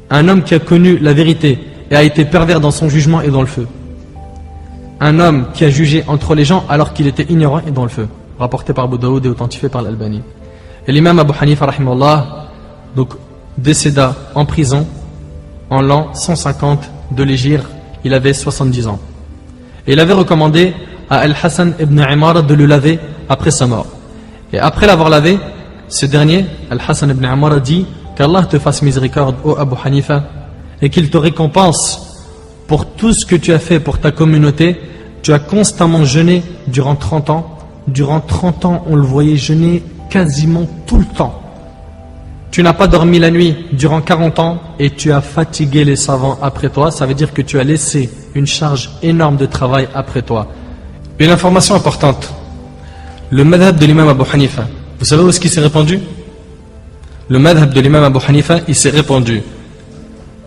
Un homme qui a connu la vérité et a été pervers dans son jugement est dans le feu. Un homme qui a jugé entre les gens alors qu'il était ignorant est dans le feu. Rapporté par Abu Daoud et authentifié par l'Albani. Et l'imam Abu Hanifa rahimahullah donc décéda en prison en l'an 150 de l'Hégire. Il avait 70 ans. Et il avait recommandé à Al-Hassan ibn Imar de le laver après sa mort. Et après l'avoir lavé, ce dernier, Al-Hassan ibn Amr, a dit qu'Allah te fasse miséricorde, ô Abu Hanifa, et qu'il te récompense pour tout ce que tu as fait pour ta communauté. Tu as constamment jeûné durant 30 ans. Durant 30 ans, on le voyait jeûner quasiment tout le temps. Tu n'as pas dormi la nuit durant 40 ans et tu as fatigué les savants après toi. Ça veut dire que tu as laissé une charge énorme de travail après toi. Une information importante. Le madhab de l'imam Abu Hanifa, vous savez où est-ce qu'il s'est répandu? Le madhab de l'imam Abu Hanifa, il s'est répandu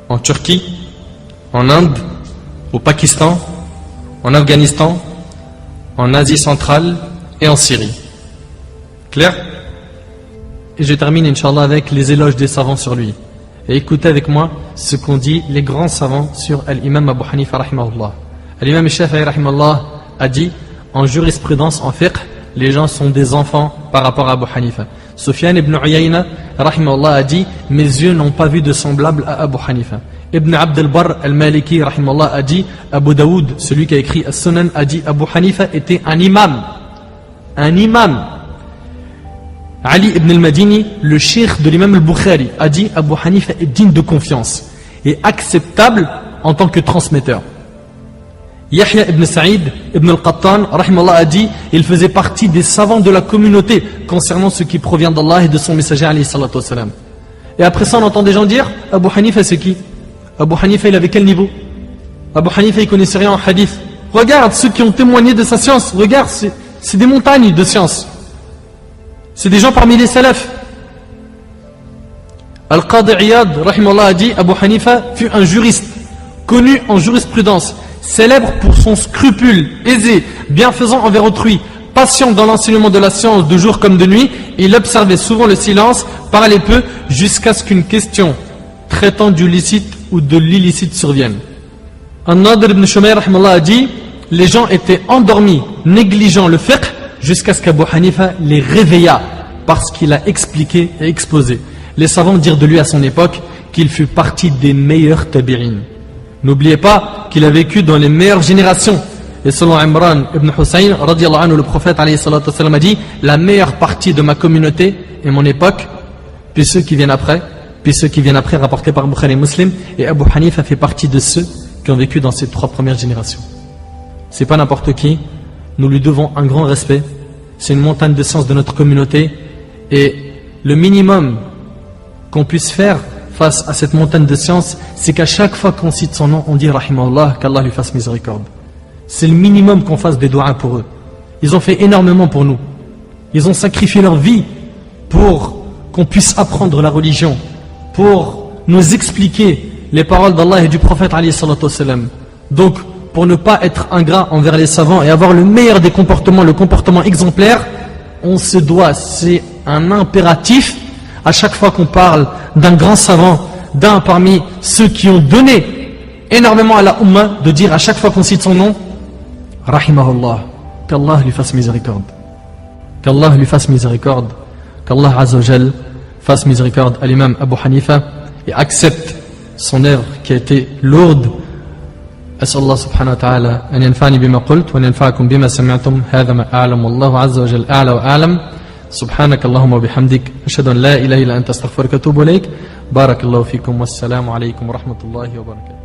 en Turquie, en Inde, au Pakistan, en Afghanistan, en Asie centrale et en Syrie. Clair? Et je termine, Inch'Allah, avec les éloges des savants sur lui. Et écoutez avec moi ce qu'ont dit les grands savants sur l'imam Abu Hanifa, rahimahullah. L'imam Shafi'i, rahimahullah, a dit, en jurisprudence, en fiqh, les gens sont des enfants par rapport à Abu Hanifa. Sufyan ibn Uyayna, rahimahullah, a dit, mes yeux n'ont pas vu de semblable à Abu Hanifa. Ibn Abd al-Barr al-Maliki, rahimahullah, a dit, Abu Daoud, celui qui a écrit As-Sunan, a dit, Abu Hanifa était un imam. Un imam. Ali ibn al-Madini, le cheikh de l'imam al-Bukhari, a dit, Abu Hanifa est digne de confiance et acceptable en tant que transmetteur. Yahya ibn Sa'id ibn al-Qattan, rahimahullah, a dit, il faisait partie des savants de la communauté concernant ce qui provient d'Allah et de son messager, alayhi salatu wassalam. Et après ça, on entend des gens dire, Abu Hanifa c'est qui? Abu Hanifa, il avait quel niveau? Abu Hanifa, il connaissait rien en hadith. Regarde ceux qui ont témoigné de sa science. Regarde, c'est des montagnes de science. C'est des gens parmi les salafs. Al-Qadi Iyad, rahimahullah, a dit, Abu Hanifa fut un juriste, connu en jurisprudence, célèbre pour son scrupule, aisé, bienfaisant envers autrui, patient dans l'enseignement de la science de jour comme de nuit. Il observait souvent le silence, parlait peu, jusqu'à ce qu'une question traitant du licite ou de l'illicite survienne. An-Nadir ibn Shumayr, rahimahullah, a dit, les gens étaient endormis, négligeant le fiqh, jusqu'à ce qu'Abu Hanifa les réveilla parce qu'il a expliqué et exposé. Les savants dirent de lui à son époque qu'il fut partie des meilleurs tabi'in. N'oubliez pas qu'il a vécu dans les meilleures générations. Et selon Imran ibn Hussein, radiyallahu anhu, le prophète alayhi salatu wassalam, a dit, la meilleure partie de ma communauté et mon époque, puis ceux qui viennent après, rapportés par Bukhari et Muslim. Et Abu Hanifa fait partie de ceux qui ont vécu dans ces 3 premières générations. C'est pas n'importe qui. Nous lui devons un grand respect. C'est une montagne de science de notre communauté. Et le minimum qu'on puisse faire face à cette montagne de science, c'est qu'à chaque fois qu'on cite son nom, on dit rahimahullah, qu'Allah lui fasse miséricorde. C'est le minimum qu'on fasse des doigts pour eux. Ils ont fait énormément pour nous. Ils ont sacrifié leur vie pour qu'on puisse apprendre la religion, pour nous expliquer les paroles d'Allah et du prophète alayhi salatu wassalam. Donc, pour ne pas être ingrat envers les savants et avoir le meilleur des comportements, le comportement exemplaire, on se doit, c'est un impératif, à chaque fois qu'on parle d'un grand savant, d'un parmi ceux qui ont donné énormément à la Ummah, de dire à chaque fois qu'on cite son nom, rahimahullah, qu'Allah lui fasse miséricorde. Qu'Allah lui fasse miséricorde, qu'Allah Azza wa Jal fasse miséricorde à l'imam Abu Hanifa et accepte son œuvre qui a été lourde. أسأل الله سبحانه وتعالى أن ينفعني بما قلت وأن ينفعكم بما سمعتم. هذا ما أعلم والله عز وجل أعلى وأعلم. سبحانك اللهم وبحمدك أشهد أن لا إله إلا أنت أستغفرك وأتوب إليك. بارك الله فيكم والسلام عليكم ورحمة الله وبركاته.